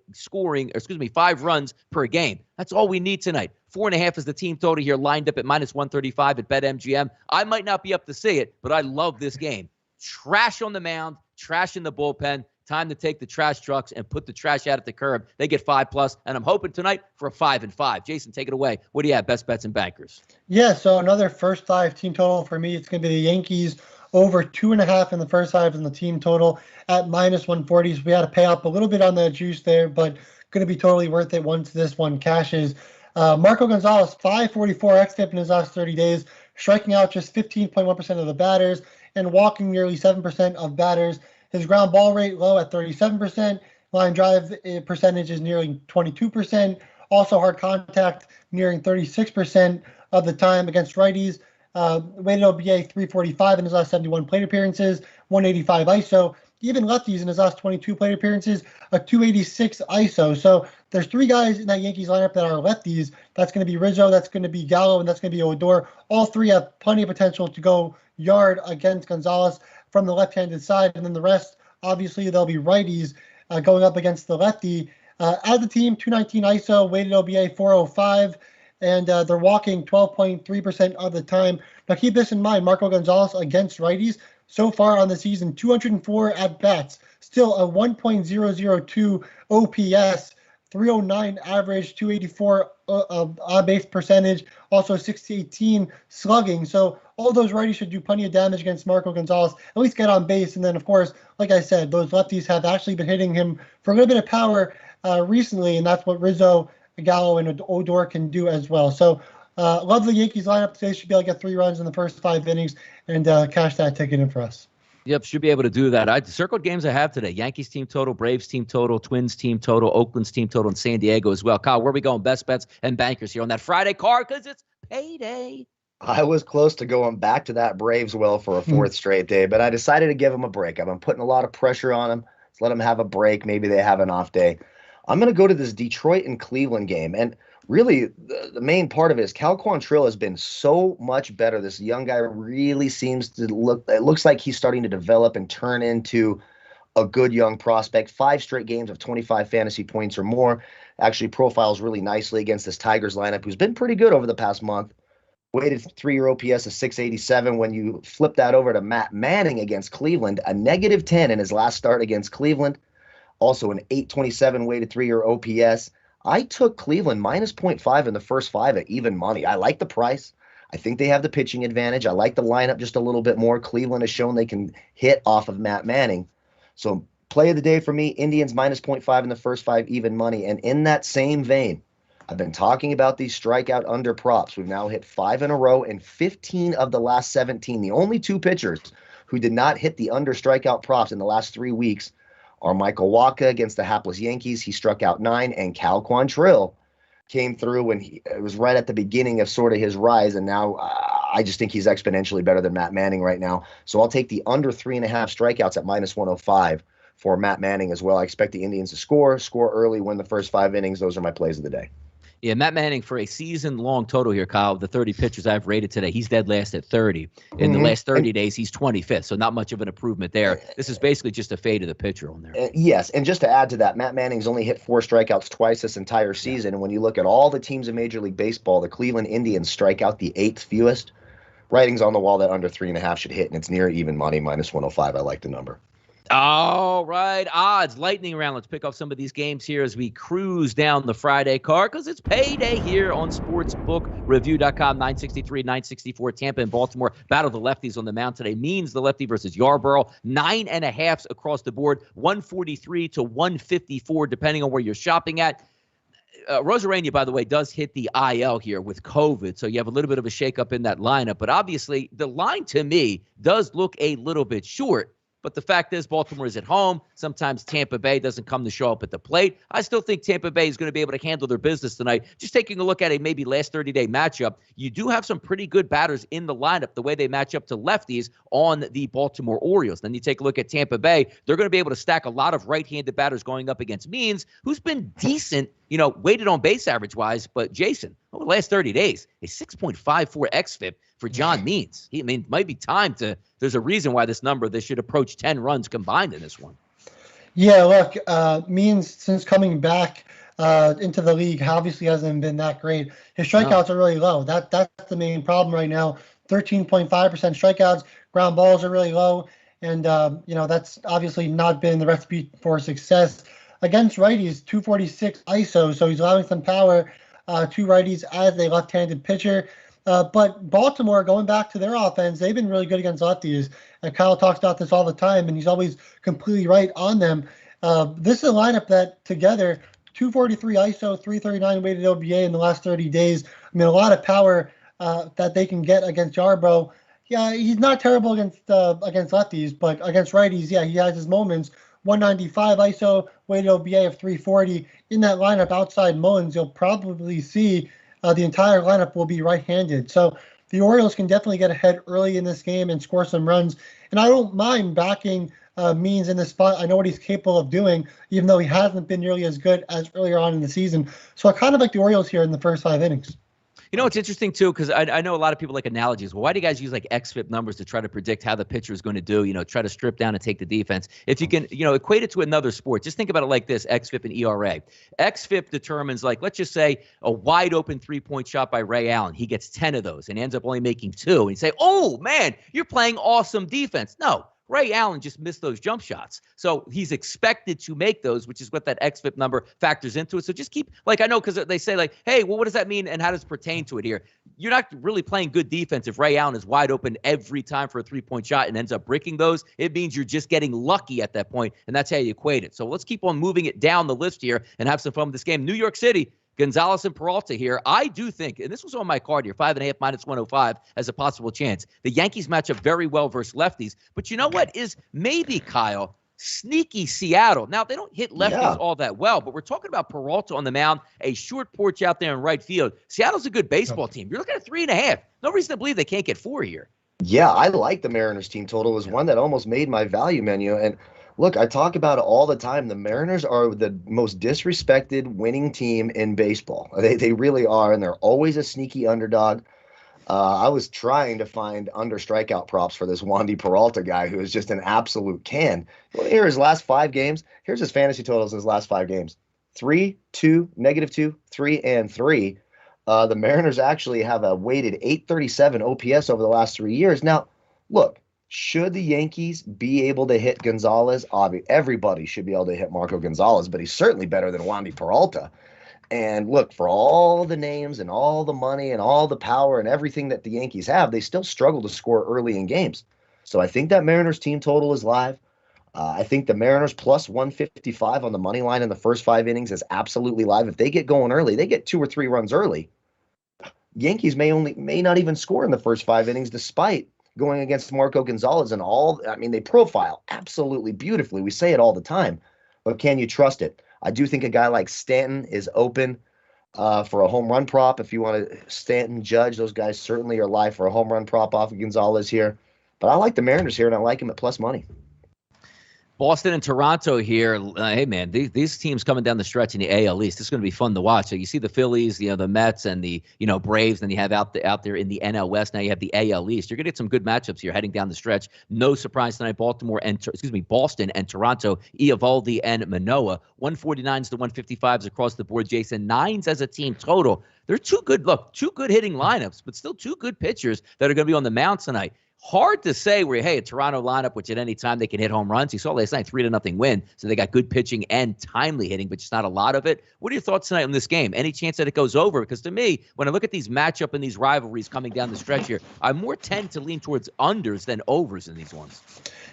S2: runs per game. That's all we need tonight. 4.5 is the team total here, lined up at minus 135 at BetMGM. I might not be up to see it, but I love this game. Trash on the mound, trash in the bullpen. Time to take the trash trucks and put the trash out at the curb. They get 5+, and I'm hoping tonight for a 5-5. Jason, take it away. What do you have? Best bets and bankers.
S3: Yeah, so another first 5 team total for me. It's going to be the Yankees over 2.5 in the first 5 in the team total at minus 140. So we had to pay up a little bit on the juice there, but going to be totally worth it once this one cashes. Marco Gonzalez, 544 xFIP in his last 30 days, striking out just 15.1% of the batters and walking nearly 7% of batters. His ground ball rate low at 37%. Line drive percentage is nearly 22%. Also hard contact nearing 36% of the time against righties. Weighted OBA 345 in his last 71 plate appearances, 185 ISO. Even lefties in his last 22 plate appearances, a 286 ISO. So there's 3 guys in that Yankees lineup that are lefties. That's going to be Rizzo, that's going to be Gallo, and that's going to be Odor. All 3 have plenty of potential to go yard against Gonzalez from the left-handed side, and then the rest, obviously, they'll be righties going up against the lefty. As a team, 219 ISO, weighted OBA 405, and they're walking 12.3% of the time. Now, keep this in mind, Marco Gonzalez against righties, so far on the season, 204 at-bats, still a 1.002 OPS, 309 average, 284 on-base percentage, also 618 slugging. So all those righties should do plenty of damage against Marco Gonzalez, at least get on base. And then, of course, like I said, those lefties have actually been hitting him for a little bit of power recently, and that's what Rizzo, Gallo, and Odor can do as well. So love the Yankees lineup today. Should be able to get 3 runs in the first 5 innings and cash that ticket in for us.
S2: Yep, should be able to do that. I circled games I have today. Yankees team total, Braves team total, Twins team total, Oakland's team total, and San Diego as well. Kyle, where are we going? Best bets and bankers here on that Friday card because it's payday.
S4: I was close to going back to that Braves well for a 4th straight day, but I decided to give them a break. I've been putting a lot of pressure on them. Let's let them have a break. Maybe they have an off day. I'm going to go to this Detroit and Cleveland game. And really, the main part of it is Cal Quantrill has been so much better. This young guy really seems to it looks like he's starting to develop and turn into a good young prospect. 5 straight games of 25 fantasy points or more. Actually profiles really nicely against this Tigers lineup, who's been pretty good over the past month. Weighted 3-year OPS of 687. When you flip that over to Matt Manning against Cleveland, a -10 in his last start against Cleveland. Also an 827 weighted 3-year OPS. I took Cleveland minus 0.5 in the first 5 at even money. I like the price. I think they have the pitching advantage. I like the lineup just a little bit more. Cleveland has shown they can hit off of Matt Manning. So play of the day for me, Indians minus 0.5 in the first 5, even money. And in that same vein, I've been talking about these strikeout under props. We've now hit 5 in a row and 15 of the last 17. The only 2 pitchers who did not hit the under strikeout props in the last 3 weeks are Michael Wacha against the hapless Yankees. He struck out 9, and Cal Quantrill came through when it was right at the beginning of sort of his rise, and now I just think he's exponentially better than Matt Manning right now. So I'll take the under 3.5 strikeouts at minus 105 for Matt Manning as well. I expect the Indians to score early, win the first 5 innings. Those are my plays of the day.
S2: Yeah, Matt Manning for a season-long total here, Kyle, the 30 pitchers I've rated today, he's dead last at 30. In the last 30 days, he's 25th, so not much of an improvement there. This is basically just a fade of the pitcher on there.
S4: Yes, and just to add to that, Matt Manning's only hit 4 strikeouts twice this entire season, and when you look at all the teams in Major League Baseball, the Cleveland Indians strike out the 8th fewest. Writing's on the wall that under 3.5 should hit, and it's near even money, minus 105. I like the number.
S2: All right, odds, lightning round. Let's pick off some of these games here as we cruise down the Friday card because it's payday here on SportsbookReview.com. 963, 964, Tampa and Baltimore. Battle the lefties on the mound today. Means the lefty versus Yarborough. 9.5 across the board, 143 to 154, depending on where you're shopping at. Rosarania, by the way, does hit the IL here with COVID, so you have a little bit of a shakeup in that lineup. But obviously, the line to me does look a little bit short. But the fact is, Baltimore is at home. Sometimes Tampa Bay doesn't come to show up at the plate. I still think Tampa Bay is going to be able to handle their business tonight. Just taking a look at a maybe last 30-day matchup, you do have some pretty good batters in the lineup, the way they match up to lefties on the Baltimore Orioles. Then you take a look at Tampa Bay. They're going to be able to stack a lot of right-handed batters going up against Means, who's been decent, weighted on base average-wise. But Jason, over the last 30 days, a 6.54 xFIP for John Means. It might be time to – there's a reason why this should approach 10 runs combined in this one.
S3: Yeah, look, Means, since coming back into the league, obviously hasn't been that great. His strikeouts are really low. That's the main problem right now. 13.5% strikeouts, ground balls are really low, and that's obviously not been the recipe for success. Against righties, 246 ISO, so he's allowing some power to righties as a left-handed pitcher. But Baltimore, going back to their offense, they've been really good against lefties. And Kyle talks about this all the time, and he's always completely right on them. This is a lineup that together, 243 ISO, 339 weighted OBA in the last 30 days. I mean, a lot of power that they can get against Yarbrough. Yeah, he's not terrible against lefties, but against righties, yeah, he has his moments. 195 ISO, weighted OBA of 340. In that lineup outside Mullins, you'll probably see the entire lineup will be right-handed. So the Orioles can definitely get ahead early in this game and score some runs. And I don't mind backing Means in this spot. I know what he's capable of doing, even though he hasn't been nearly as good as earlier on in the season. So I kind of like the Orioles here in the first 5 innings.
S2: It's interesting, too, because I know a lot of people like analogies. Well, why do you guys use like xFIP numbers to try to predict how the pitcher is going to do, try to strip down and take the defense? If you can, equate it to another sport, just think about it like this, xFIP and ERA. xFIP determines, like, let's just say a wide open 3-point shot by Ray Allen. He gets 10 of those and ends up only making 2. And you say, oh, man, you're playing awesome defense. No. Ray Allen just missed those jump shots. So he's expected to make those, which is what that xFIP number factors into it. So just keep, I know because they say, hey, well, what does that mean and how does it pertain to it here? You're not really playing good defense if Ray Allen is wide open every time for a 3-point shot and ends up bricking those. It means you're just getting lucky at that point, and that's how you equate it. So let's keep on moving it down the list here and have some fun with this game. New York City, Gonzalez and Peralta here. I do think, and this was on my card here, 5.5 minus 105 as a possible chance. The Yankees match up very well versus lefties. But you know what is maybe, Kyle, sneaky Seattle. Now, they don't hit lefties all that well, but we're talking about Peralta on the mound, a short porch out there in right field. Seattle's a good baseball team. You're looking at 3.5. No reason to believe they can't get 4 here.
S4: Yeah, I like the Mariners team total. It was one that almost made my value menu. And look, I talk about it all the time. The Mariners are the most disrespected winning team in baseball. They really are, and they're always a sneaky underdog. I was trying to find under strikeout props for this Wandy Peralta guy who is just an absolute can. Here his last 5 games. Here's his fantasy totals in his last 5 games. 3, 2, -2, 3, and 3. The Mariners actually have a weighted 837 OPS over the last 3 years. Now, look. Should the Yankees be able to hit Gonzalez? Everybody should be able to hit Marco Gonzalez, but he's certainly better than Wandy Peralta. And look, for all the names and all the money and all the power and everything that the Yankees have, they still struggle to score early in games. So I think that Mariners team total is live. I think the Mariners plus 155 on the money line in the first 5 innings is absolutely live. If they get going early, they get 2 or 3 runs early. Yankees may not even score in the first 5 innings despite going against Marco Gonzalez and all. I mean, they profile absolutely beautifully. We say it all the time, but can you trust it? I do think a guy like Stanton is open for a home run prop. If you want to Stanton, Judge, those guys certainly are live for a home run prop off of Gonzalez here. But I like the Mariners here, and I like him at plus money.
S2: Boston and Toronto here. Hey, man, these teams coming down the stretch in the AL East, this is going to be fun to watch. So you see the Phillies, the Mets and the, Braves, and you have out there in the NL West. Now you have the AL East. You're going to get some good matchups here heading down the stretch. No surprise tonight, Boston and Toronto, Eovaldi and Manoah. 149s to 155s across the board, Jason. 9s as a team total. They're two good hitting lineups, but still 2 good pitchers that are going to be on the mound tonight. Hard to say a Toronto lineup, which at any time they can hit home runs. You saw last night, 3-0 win. So they got good pitching and timely hitting, but just not a lot of it. What are your thoughts tonight on this game? Any chance that it goes over? Because to me, when I look at these matchup and these rivalries coming down the stretch here, I more tend to lean towards unders than overs in these ones.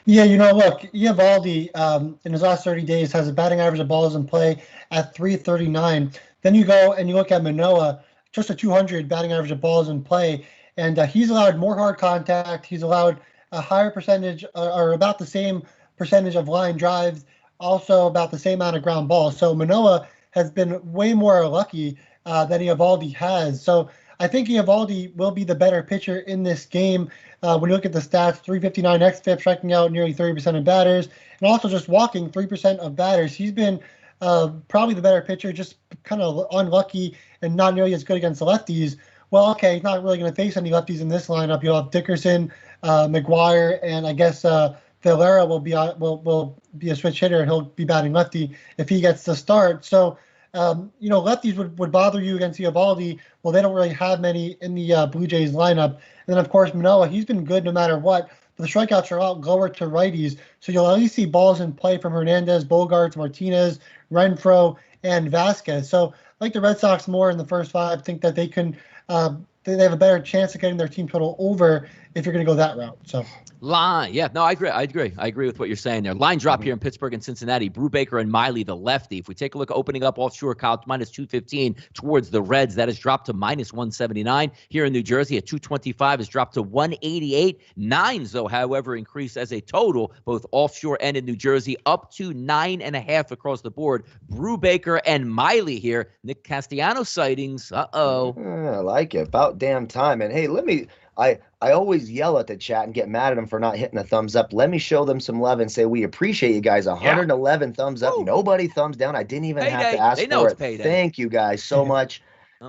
S3: Yeah, look, Eovaldi in his last 30 days has a batting average of balls in play at 339. Then you go and you look at Manoah, just a 200 batting average of balls in play. And he's allowed more hard contact. He's allowed a higher percentage or about the same percentage of line drives, also about the same amount of ground balls. So Manoah has been way more lucky than Eovaldi has. So I think Eovaldi will be the better pitcher in this game. When you look at the stats, 359 xFIP, striking out nearly 30% of batters, and also just walking 3% of batters. He's been probably the better pitcher, just kind of unlucky and not nearly as good against the lefties. Well, okay, he's not really going to face any lefties in this lineup. You'll have Dickerson, McGuire, and I guess Valera will be a switch hitter, and he'll be batting lefty if he gets the start. So, lefties would bother you against Eovaldi. Well, they don't really have many in the Blue Jays lineup. And then, of course, Manoah, he's been good no matter what. But the strikeouts are out lower to righties. So you'll at least see balls in play from Hernandez, Bogarts, Martinez, Renfroe, and Vasquez. So I like the Red Sox more in the first five. Think that they can they have a better chance of getting their team total over if you're going to go that route. So
S2: line. Yeah, no, I agree. I agree with what you're saying there. Line drop here in Pittsburgh and Cincinnati. Brubaker and Miley, the lefty. If we take a look, opening up offshore, Kyle, minus 215 towards the Reds. That has dropped to minus 179. Here in New Jersey at 225 has dropped to 188. Nines, though, however, increased as a total, both offshore and in New Jersey, up to 9.5 across the board. Brubaker and Miley here. Nick Castellanos sightings. Uh-oh.
S4: I like it. About damn time. And, hey, I always yell at the chat and get mad at them for not hitting a thumbs up. Let me show them some love and say we appreciate you guys. 111 thumbs up. Ooh. Nobody thumbs down. I didn't even have to ask for it. Payday. Thank you guys so much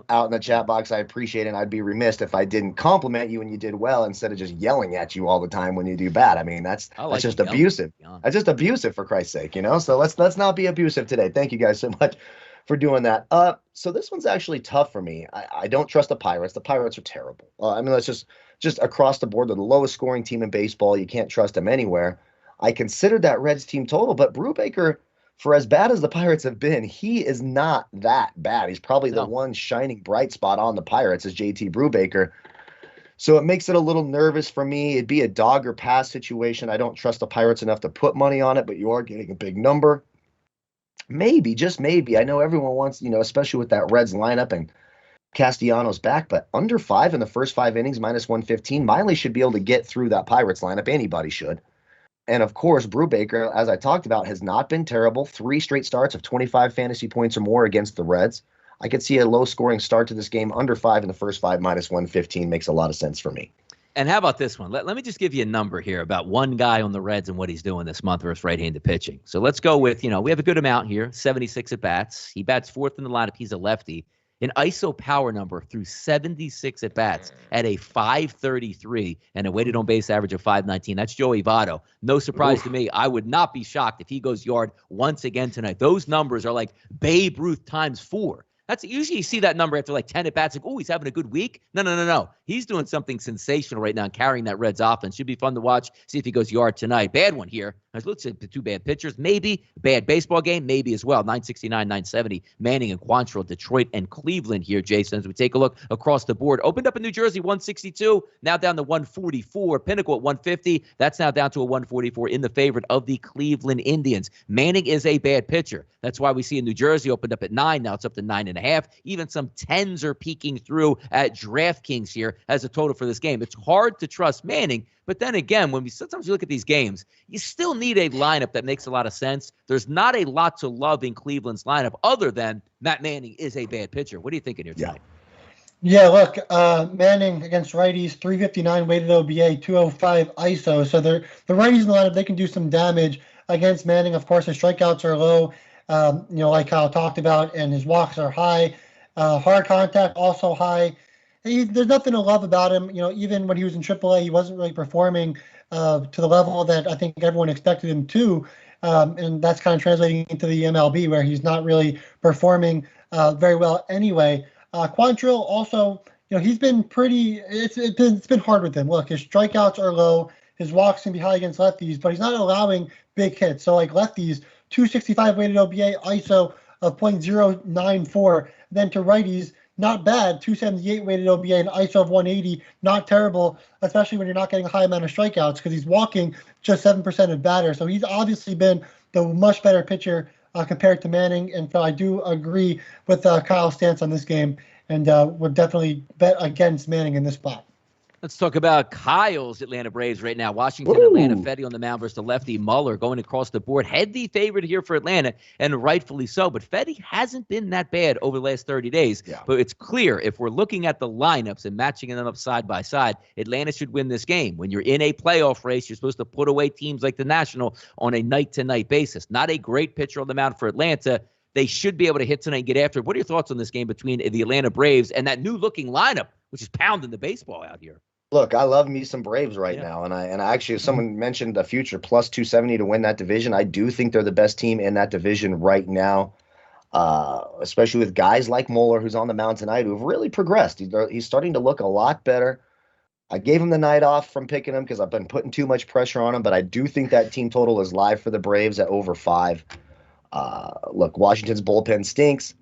S4: out in the chat box. I appreciate it. And I'd be remiss if I didn't compliment you when you did well instead of just yelling at you all the time when you do bad. I mean, that's just abusive. That's just abusive, for Christ's sake, So let's not be abusive today. Thank you guys so much for doing that. So this one's actually tough for me. I don't trust the Pirates. The Pirates are terrible. Let's just across the board, they're the lowest scoring team in baseball. You can't trust them anywhere. I considered that Reds team total, but Brubaker, for as bad as the Pirates have been, he is not that bad. He's probably the one shining bright spot on the Pirates is JT Brubaker. So it makes it a little nervous for me. It'd be a dog or pass situation. I don't trust the Pirates enough to put money on it, but you are getting a big number. Maybe, just maybe. I know everyone wants, especially with that Reds lineup and Castellanos back, but under 5 in the first 5 innings, minus 115. Miley should be able to get through that Pirates lineup. Anybody should. And of course, Brubaker, as I talked about, has not been terrible. 3 straight starts of 25 fantasy points or more against the Reds. I could see a low scoring start to this game. Under 5 in the first 5, minus 115 makes a lot of sense for me.
S2: And how about this one? Let me just give you a number here about one guy on the Reds and what he's doing this month versus right-handed pitching. So let's go with, we have a good amount here, 76 at-bats. He bats 4th in the lineup. He's a lefty. An ISO power number through 76 at-bats at a 533 and a weighted on-base average of 519. That's Joey Votto. No surprise to me. I would not be shocked if he goes yard once again tonight. Those numbers are like Babe Ruth times 4. That's usually you see that number after like 10 at-bats. Like, he's having a good week. No. He's doing something sensational right now and carrying that Reds offense. Should be fun to watch. See if he goes yard tonight. Bad one here. Let's say the 2 bad pitchers. Maybe bad baseball game. Maybe as well. 969, 970. Manning and Quantrill, Detroit and Cleveland here, Jason. As we take a look across the board. Opened up in New Jersey, 162. Now down to 144. Pinnacle at 150. That's now down to a 144 in the favorite of the Cleveland Indians. Manning is a bad pitcher. That's why we see in New Jersey opened up at 9. Now it's up to 9.5. Even some 10s are peeking through at DraftKings here as a total for this game. It's hard to trust Manning, but then again, sometimes you look at these games, you still need a lineup that makes a lot of sense. There's not a lot to love in Cleveland's lineup other than Matt Manning is a bad pitcher. What are you thinking here tonight?
S3: Yeah, look, Manning against righties, 359 weighted OBA, 205 ISO. So the righties in the lineup, they can do some damage against Manning. Of course, his strikeouts are low. Like Kyle talked about, and his walks are high. Hard contact also high. There's nothing to love about him. Even when he was in AAA, he wasn't really performing to the level that I think everyone expected him to. And that's kind of translating into the MLB where he's not really performing very well anyway. Quantrill also, he's been pretty, it's been hard with him. Look, his strikeouts are low. His walks can be high against lefties, but he's not allowing big hits. So like lefties, 265 weighted OBA, ISO of .094. Then to righties, not bad, 278 weighted OBA and ISO of 180. Not terrible, especially when you're not getting a high amount of strikeouts because he's walking just 7% of batters. So he's obviously been the much better pitcher compared to Manning. And so I do agree with Kyle's stance on this game and would definitely bet against Manning in this spot.
S2: Let's talk about Kyle's Atlanta Braves right now. Washington,
S4: Ooh.
S2: Atlanta, Fetty on the mound versus the lefty Muller going across the board. Heavy favorite here for Atlanta, and rightfully so. But Fetty hasn't been that bad over the last 30 days.
S4: Yeah.
S2: But it's clear if we're looking at the lineups and matching them up side by side, Atlanta should win this game. When you're in a playoff race, you're supposed to put away teams like the National on a night-to-night basis. Not a great pitcher on the mound for Atlanta. They should be able to hit tonight and get after it. What are your thoughts on this game between the Atlanta Braves and that new-looking lineup, which is pounding the baseball out here?
S4: Look, I love me some Braves right now, and I actually, if someone mentioned the future plus 270 to win that division, I do think they're the best team in that division right now, especially with guys like Muller, who's on the mound tonight, who have really progressed. He's starting to look a lot better. I gave him the night off from picking him because I've been putting too much pressure on him, but I do think that team total is live for the Braves at over 5. Look, Washington's bullpen stinks.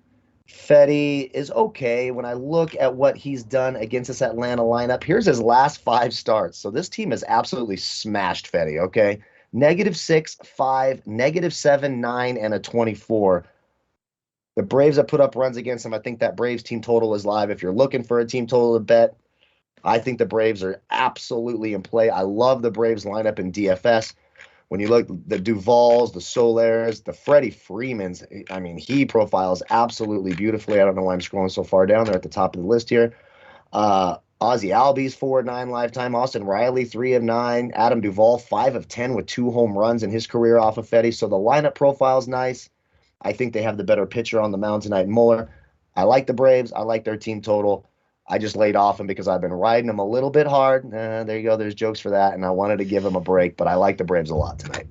S4: Fetty is okay. When I look at what he's done against this Atlanta lineup, here's his last 5 starts. So this team has absolutely smashed Fetty, okay? -6, 5, -7, 9, and a 24. The Braves have put up runs against him. I think that Braves team total is live. If you're looking for a team total to bet, I think the Braves are absolutely in play. I love the Braves lineup in DFS. When you look, the Duvals, the Solares, the Freddie Freemans, I mean, he profiles absolutely beautifully. I don't know why I'm scrolling so far down. They're at the top of the list here. Ozzie Albies, 4 of 9 lifetime. Austin Riley, 3 of 9. Adam Duvall, 5 of 10 with 2 home runs in his career off of Fetty. So the lineup profile is nice. I think they have the better pitcher on the mound tonight, Muller. I like the Braves. I like their team total. I just laid off him because I've been riding him a little bit hard. There you go. There's jokes for that, and I wanted to give him a break, but I like the Braves a lot tonight.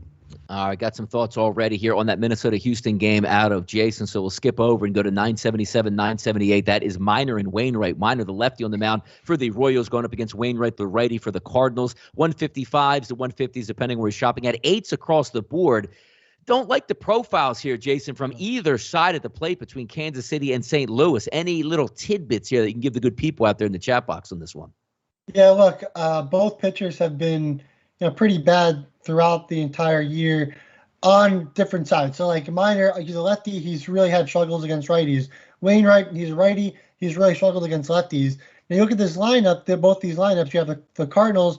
S2: All right, got some thoughts already here on that Minnesota-Houston game out of Jason, so we'll skip over and go to 977, 978. That is Minor and Wainwright. Minor, the lefty on the mound for the Royals, going up against Wainwright, the righty for the Cardinals. 155s to 150s, depending where he's shopping at. 8s across the board. Don't like the profiles here, Jason, from either side of the plate between Kansas City and St. Louis. Any little tidbits here that you can give the good people out there in the chat box on this one?
S3: Yeah, look, both pitchers have been pretty bad throughout the entire year on different sides. So like Minor, he's a lefty. He's really had struggles against righties. Wainwright, he's a righty. He's really struggled against lefties. Now you look at this lineup, both these lineups, you have the Cardinals.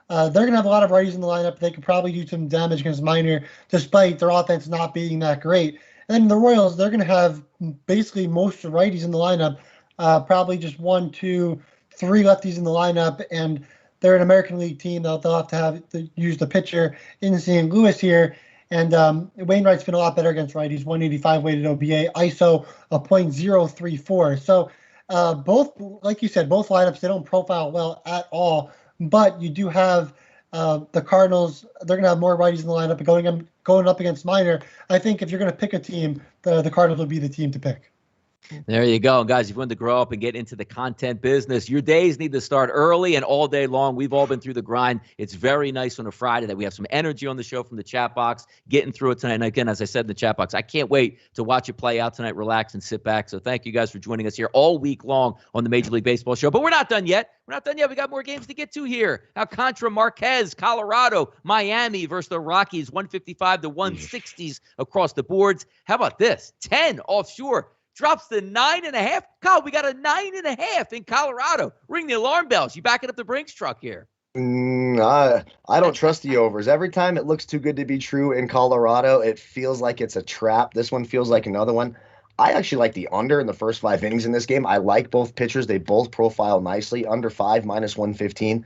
S3: They're going to have a lot of righties in the lineup. They could probably do some damage against Minor, despite their offense not being that great. And then the Royals, they're going to have basically most righties in the lineup, probably just 1, 2, 3 lefties in the lineup. And they're an American League team. They'll have to use the pitcher in St. Louis here. And Wainwright's been a lot better against righties, 185 weighted OBA, ISO a .034. So both, like you said, both lineups, they don't profile well at all. But you do have the Cardinals. They're going to have more righties in the lineup. But going up against Minor, I think if you're going to pick a team, the Cardinals will be the team to pick.
S2: There you go. Guys, if you want to grow up and get into the content business, your days need to start early and all day long. We've all been through the grind. It's very nice on a Friday that we have some energy on the show from the chat box, getting through it tonight. And again, as I said in the chat box, I can't wait to watch it play out tonight, relax and sit back. So thank you guys for joining us here all week long on the Major League Baseball show. But we're not done yet. We're not done yet. We got more games to get to here. Alcantara, Marquez, Colorado, Miami versus the Rockies, 155 to 160s across the boards. How about this? 10 offshore. Drops to 9.5. Kyle, we got a 9.5 in Colorado. Ring the alarm bells. You backing up the Brinks truck here?
S4: I don't trust the overs. Every time it looks too good to be true in Colorado, it feels like it's a trap. This one feels like another one. I actually like the under in the first 5 innings in this game. I like both pitchers. They both profile nicely. Under 5, -115.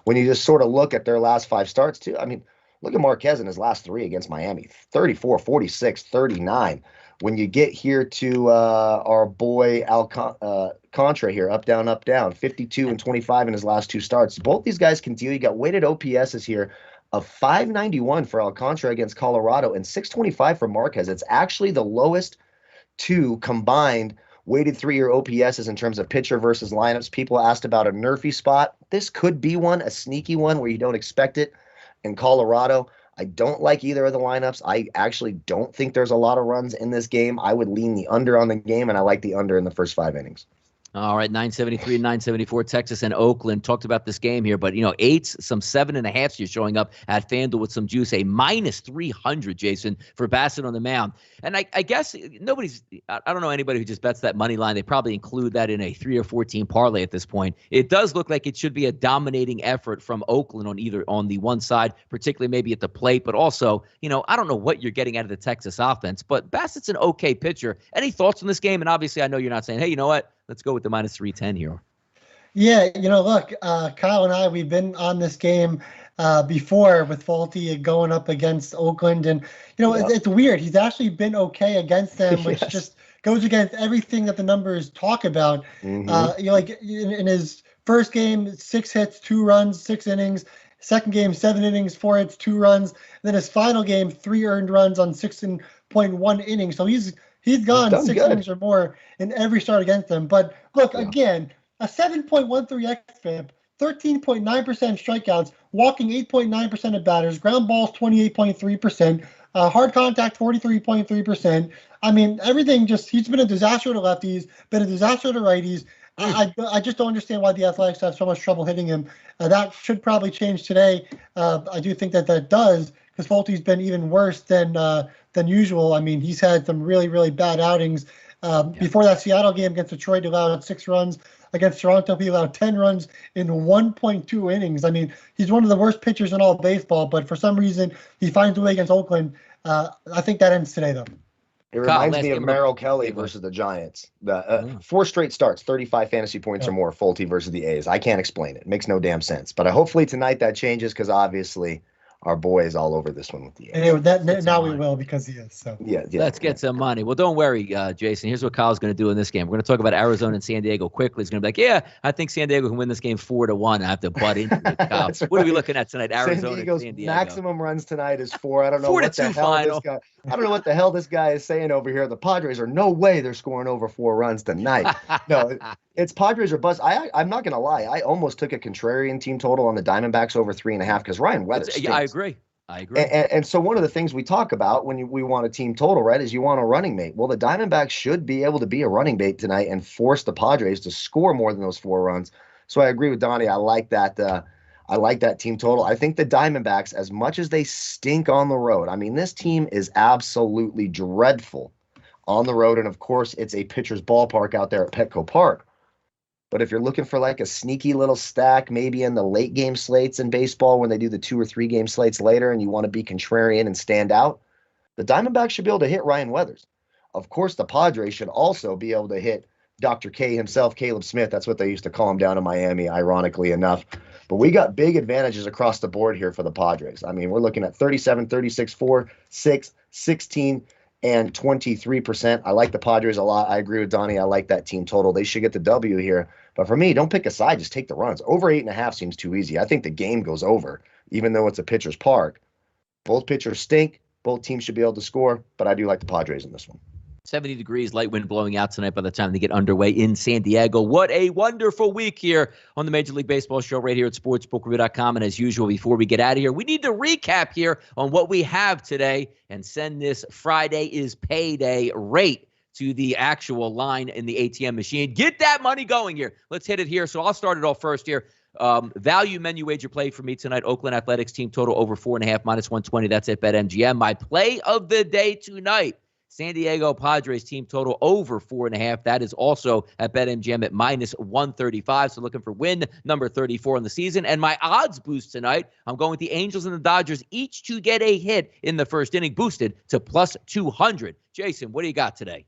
S4: When you just sort of look at their last 5 starts, too, I mean, look at Marquez in his last 3 against Miami. 34, 46, 39. When you get here to our boy Alcantara here, up, down, 52 and 25 in his last 2 starts. Both these guys can deal. You got weighted OPSs here of 591 for Alcantara against Colorado and 625 for Marquez. It's actually the lowest 2 combined weighted 3-year OPSs in terms of pitcher versus lineups. People asked about a nerfy spot. This could be one, a sneaky one where you don't expect it in Colorado. I don't like either of the lineups. I actually don't think there's a lot of runs in this game. I would lean the under on the game, and I like the under in the first 5 innings.
S2: All right, 973 and 974, Texas and Oakland. Talked about this game here, but, 8s, some 7.5s here showing up at FanDuel with some juice. A minus 300, Jason, for Bassett on the mound. And I guess I don't know anybody who just bets that money line. They probably include that in a 3 or 14 parlay at this point. It does look like it should be a dominating effort from Oakland on the one side, particularly maybe at the plate, but also, I don't know what you're getting out of the Texas offense, but Bassett's an okay pitcher. Any thoughts on this game? And obviously, I know you're not saying, hey, you know what? Let's go with the minus 310 here.
S3: Yeah, look, Kyle and I, we've been on this game before with Faulty going up against Oakland. And, it's weird. He's actually been okay against them, which just goes against everything that the numbers talk about. Mm-hmm. In his first game, 6 hits, 2 runs, 6 innings. Second game, 7 innings, 4 hits, 2 runs. And then his final game, 3 earned runs on 6.1 innings. So he's gone 6 innings or more in every start against them. But look, again, a 7.13 xFIP, 13.9% strikeouts, walking 8.9% of batters, ground balls 28.3%, hard contact 43.3%. I mean, everything he's been a disaster to lefties, been a disaster to righties. I just don't understand why the Athletics have so much trouble hitting him. That should probably change today. I do think that does, because Faulty's been even worse than usual. I mean, he's had some really, really bad outings. Before that Seattle game against Detroit, he allowed 6 runs. Against Toronto, he allowed 10 runs in 1.2 innings. I mean, he's one of the worst pitchers in all of baseball, but for some reason, he finds a way against Oakland. I think that ends today, though.
S4: It reminds me of Merrill Kelly versus the Giants. 4 straight starts, 35 fantasy points or more, Faulty versus the A's. I can't explain it. It makes no damn sense. But hopefully tonight that changes, because obviously our boy is all over this one with the A's.
S3: And now we will, because he is. So
S4: yeah.
S2: Let's get some money. Well, don't worry, Jason. Here's what Kyle's going to do in this game. We're going to talk about Arizona and San Diego quickly. He's going to be like, yeah, I think San Diego can win this game 4-1. I have to butt into it, Kyle. What are we looking at tonight? Arizona and San Diego.
S4: Maximum runs tonight is 4. I don't know what the hell this guy. I don't know what the hell this guy is saying over here. The Padres are no way they're scoring over 4 runs tonight. No, it's Padres or bust. I'm not going to lie. I almost took a contrarian team total on the Diamondbacks over 3.5 because Ryan Weathers stinks.
S2: Yeah, I agree.
S4: And so one of the things we talk about when we want a team total, right, is you want a running mate. Well, the Diamondbacks should be able to be a running mate tonight and force the Padres to score more than those 4 runs. So I agree with Donnie. I like that. I like that team total. I think the Diamondbacks, as much as they stink on the road, I mean, this team is absolutely dreadful on the road. And of course, it's a pitcher's ballpark out there at Petco Park. But if you're looking for like a sneaky little stack, maybe in the late game slates in baseball when they do the 2 or 3 game slates later and you want to be contrarian and stand out, the Diamondbacks should be able to hit Ryan Weathers. Of course, the Padres should also be able to hit Dr. K himself, Caleb Smith. That's what they used to call him down in Miami, ironically enough. But we got big advantages across the board here for the Padres. I mean, we're looking at 37, 36, 4, 6, 16, and 23%. I like the Padres a lot. I agree with Donnie. I like that team total. They should get the W here. But for me, don't pick a side. Just take the runs. Over 8.5 seems too easy. I think the game goes over, even though it's a pitcher's park. Both pitchers stink. Both teams should be able to score. But I do like the Padres in this one.
S2: 70 degrees, light wind blowing out tonight by the time they get underway in San Diego. What a wonderful week here on the Major League Baseball show right here at sportsbookreview.com. And as usual, before we get out of here, we need to recap here on what we have today and send this Friday is payday rate to the actual line in the ATM machine. Get that money going here. Let's hit it here. So I'll start it off first here. Value menu wager play for me tonight. Oakland Athletics team total over 4.5 minus 120. That's at BetMGM. My play of the day tonight. San Diego Padres team total over 4.5. That is also at BetMGM at minus 135. So looking for win number 34 in the season. And my odds boost tonight, I'm going with the Angels and the Dodgers each to get a hit in the first inning, boosted to plus 200. Jason, what do you got today?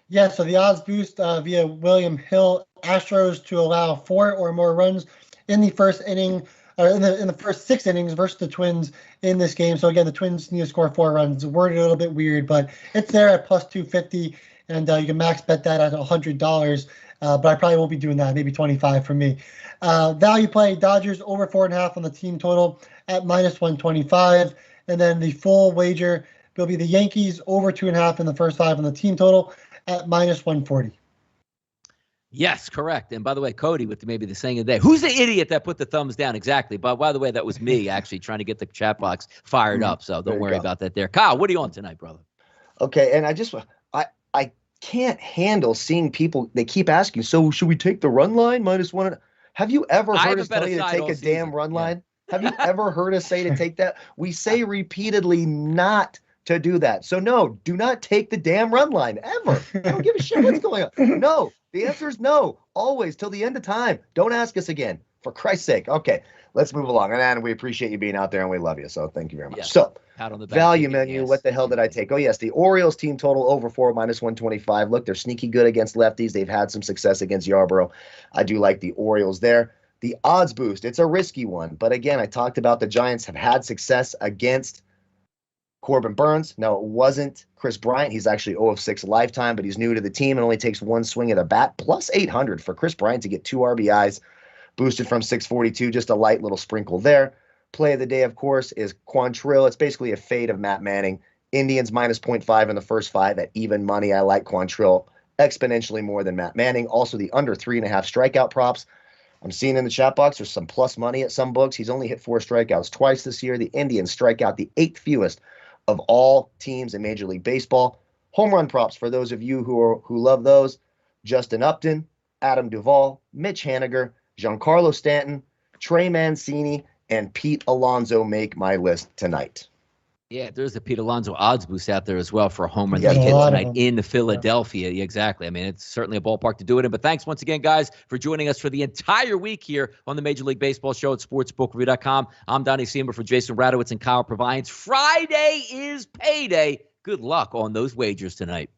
S3: Yeah, so the odds boost via William Hill, Astros to allow 4 or more runs in the first inning, or in the first 6 innings versus the Twins in this game. So again, the Twins need to score 4 runs. Worded a little bit weird, but it's there at plus 250, and you can max bet that at $100. But I probably won't be doing that. Maybe 25 for me. Value play: Dodgers over 4.5 on the team total at minus 125, and then the full wager will be the Yankees over 2.5 in the first 5 on the team total at minus 140.
S2: Yes, correct. And by the way, Cody, with maybe the saying of the day, who's the idiot that put the thumbs down? Exactly. But by the way, that was me actually trying to get the chat box fired up. So don't worry about that there. Kyle, what are you on tonight, brother?
S4: Okay. And can't handle seeing people. They keep asking, so should we take the run line -1? Have you ever heard us tell you to take a damn run line? Have you ever heard us say to take that? We say repeatedly not to do that. So no, do not take the damn run line ever. I don't give a shit what's going on. No, the answer is no. Always till the end of time. Don't ask us again. For Christ's sake. Okay, let's move along. And we appreciate you being out there and we love you. So thank you very much.
S2: Yes.
S4: So
S2: Pat on the back,
S4: value menu. Yes. What the hell did I take? Oh, yes. The Orioles team total over 4 -125. Look, they're sneaky good against lefties. They've had some success against Yarborough. I do like the Orioles there. The odds boost. It's a risky one. But again, I talked about the Giants have had success against Corbin Burns. Now, it wasn't Chris Bryant. He's actually 0 of 6 lifetime, but he's new to the team and only takes one swing at a bat. Plus 800 for Chris Bryant to get 2 RBIs. Boosted from 642, just a light little sprinkle there. Play of the day, of course, is Quantrill. It's basically a fade of Matt Manning. Indians -0.5 in the first 5 at even money. I like Quantrill exponentially more than Matt Manning. Also, the under 3.5 strikeout props. I'm seeing in the chat box there's some plus money at some books. He's only hit 4 strikeouts twice this year. The Indians strike out the 8th fewest of all teams in Major League Baseball. Home run props for those of you who love those. Justin Upton, Adam Duvall, Mitch Haniger, Giancarlo Stanton, Trey Mancini, and Pete Alonso make my list tonight.
S2: Yeah, there's the Pete Alonso odds boost out there as well for a home run that he hit tonight in Philadelphia. Yeah, exactly. I mean, it's certainly a ballpark to do it in. But thanks once again, guys, for joining us for the entire week here on the Major League Baseball Show at sportsbookreview.com. I'm Donnie Seamer for Jason Radowitz and Kyle Purviance. Friday is payday. Good luck on those wagers tonight.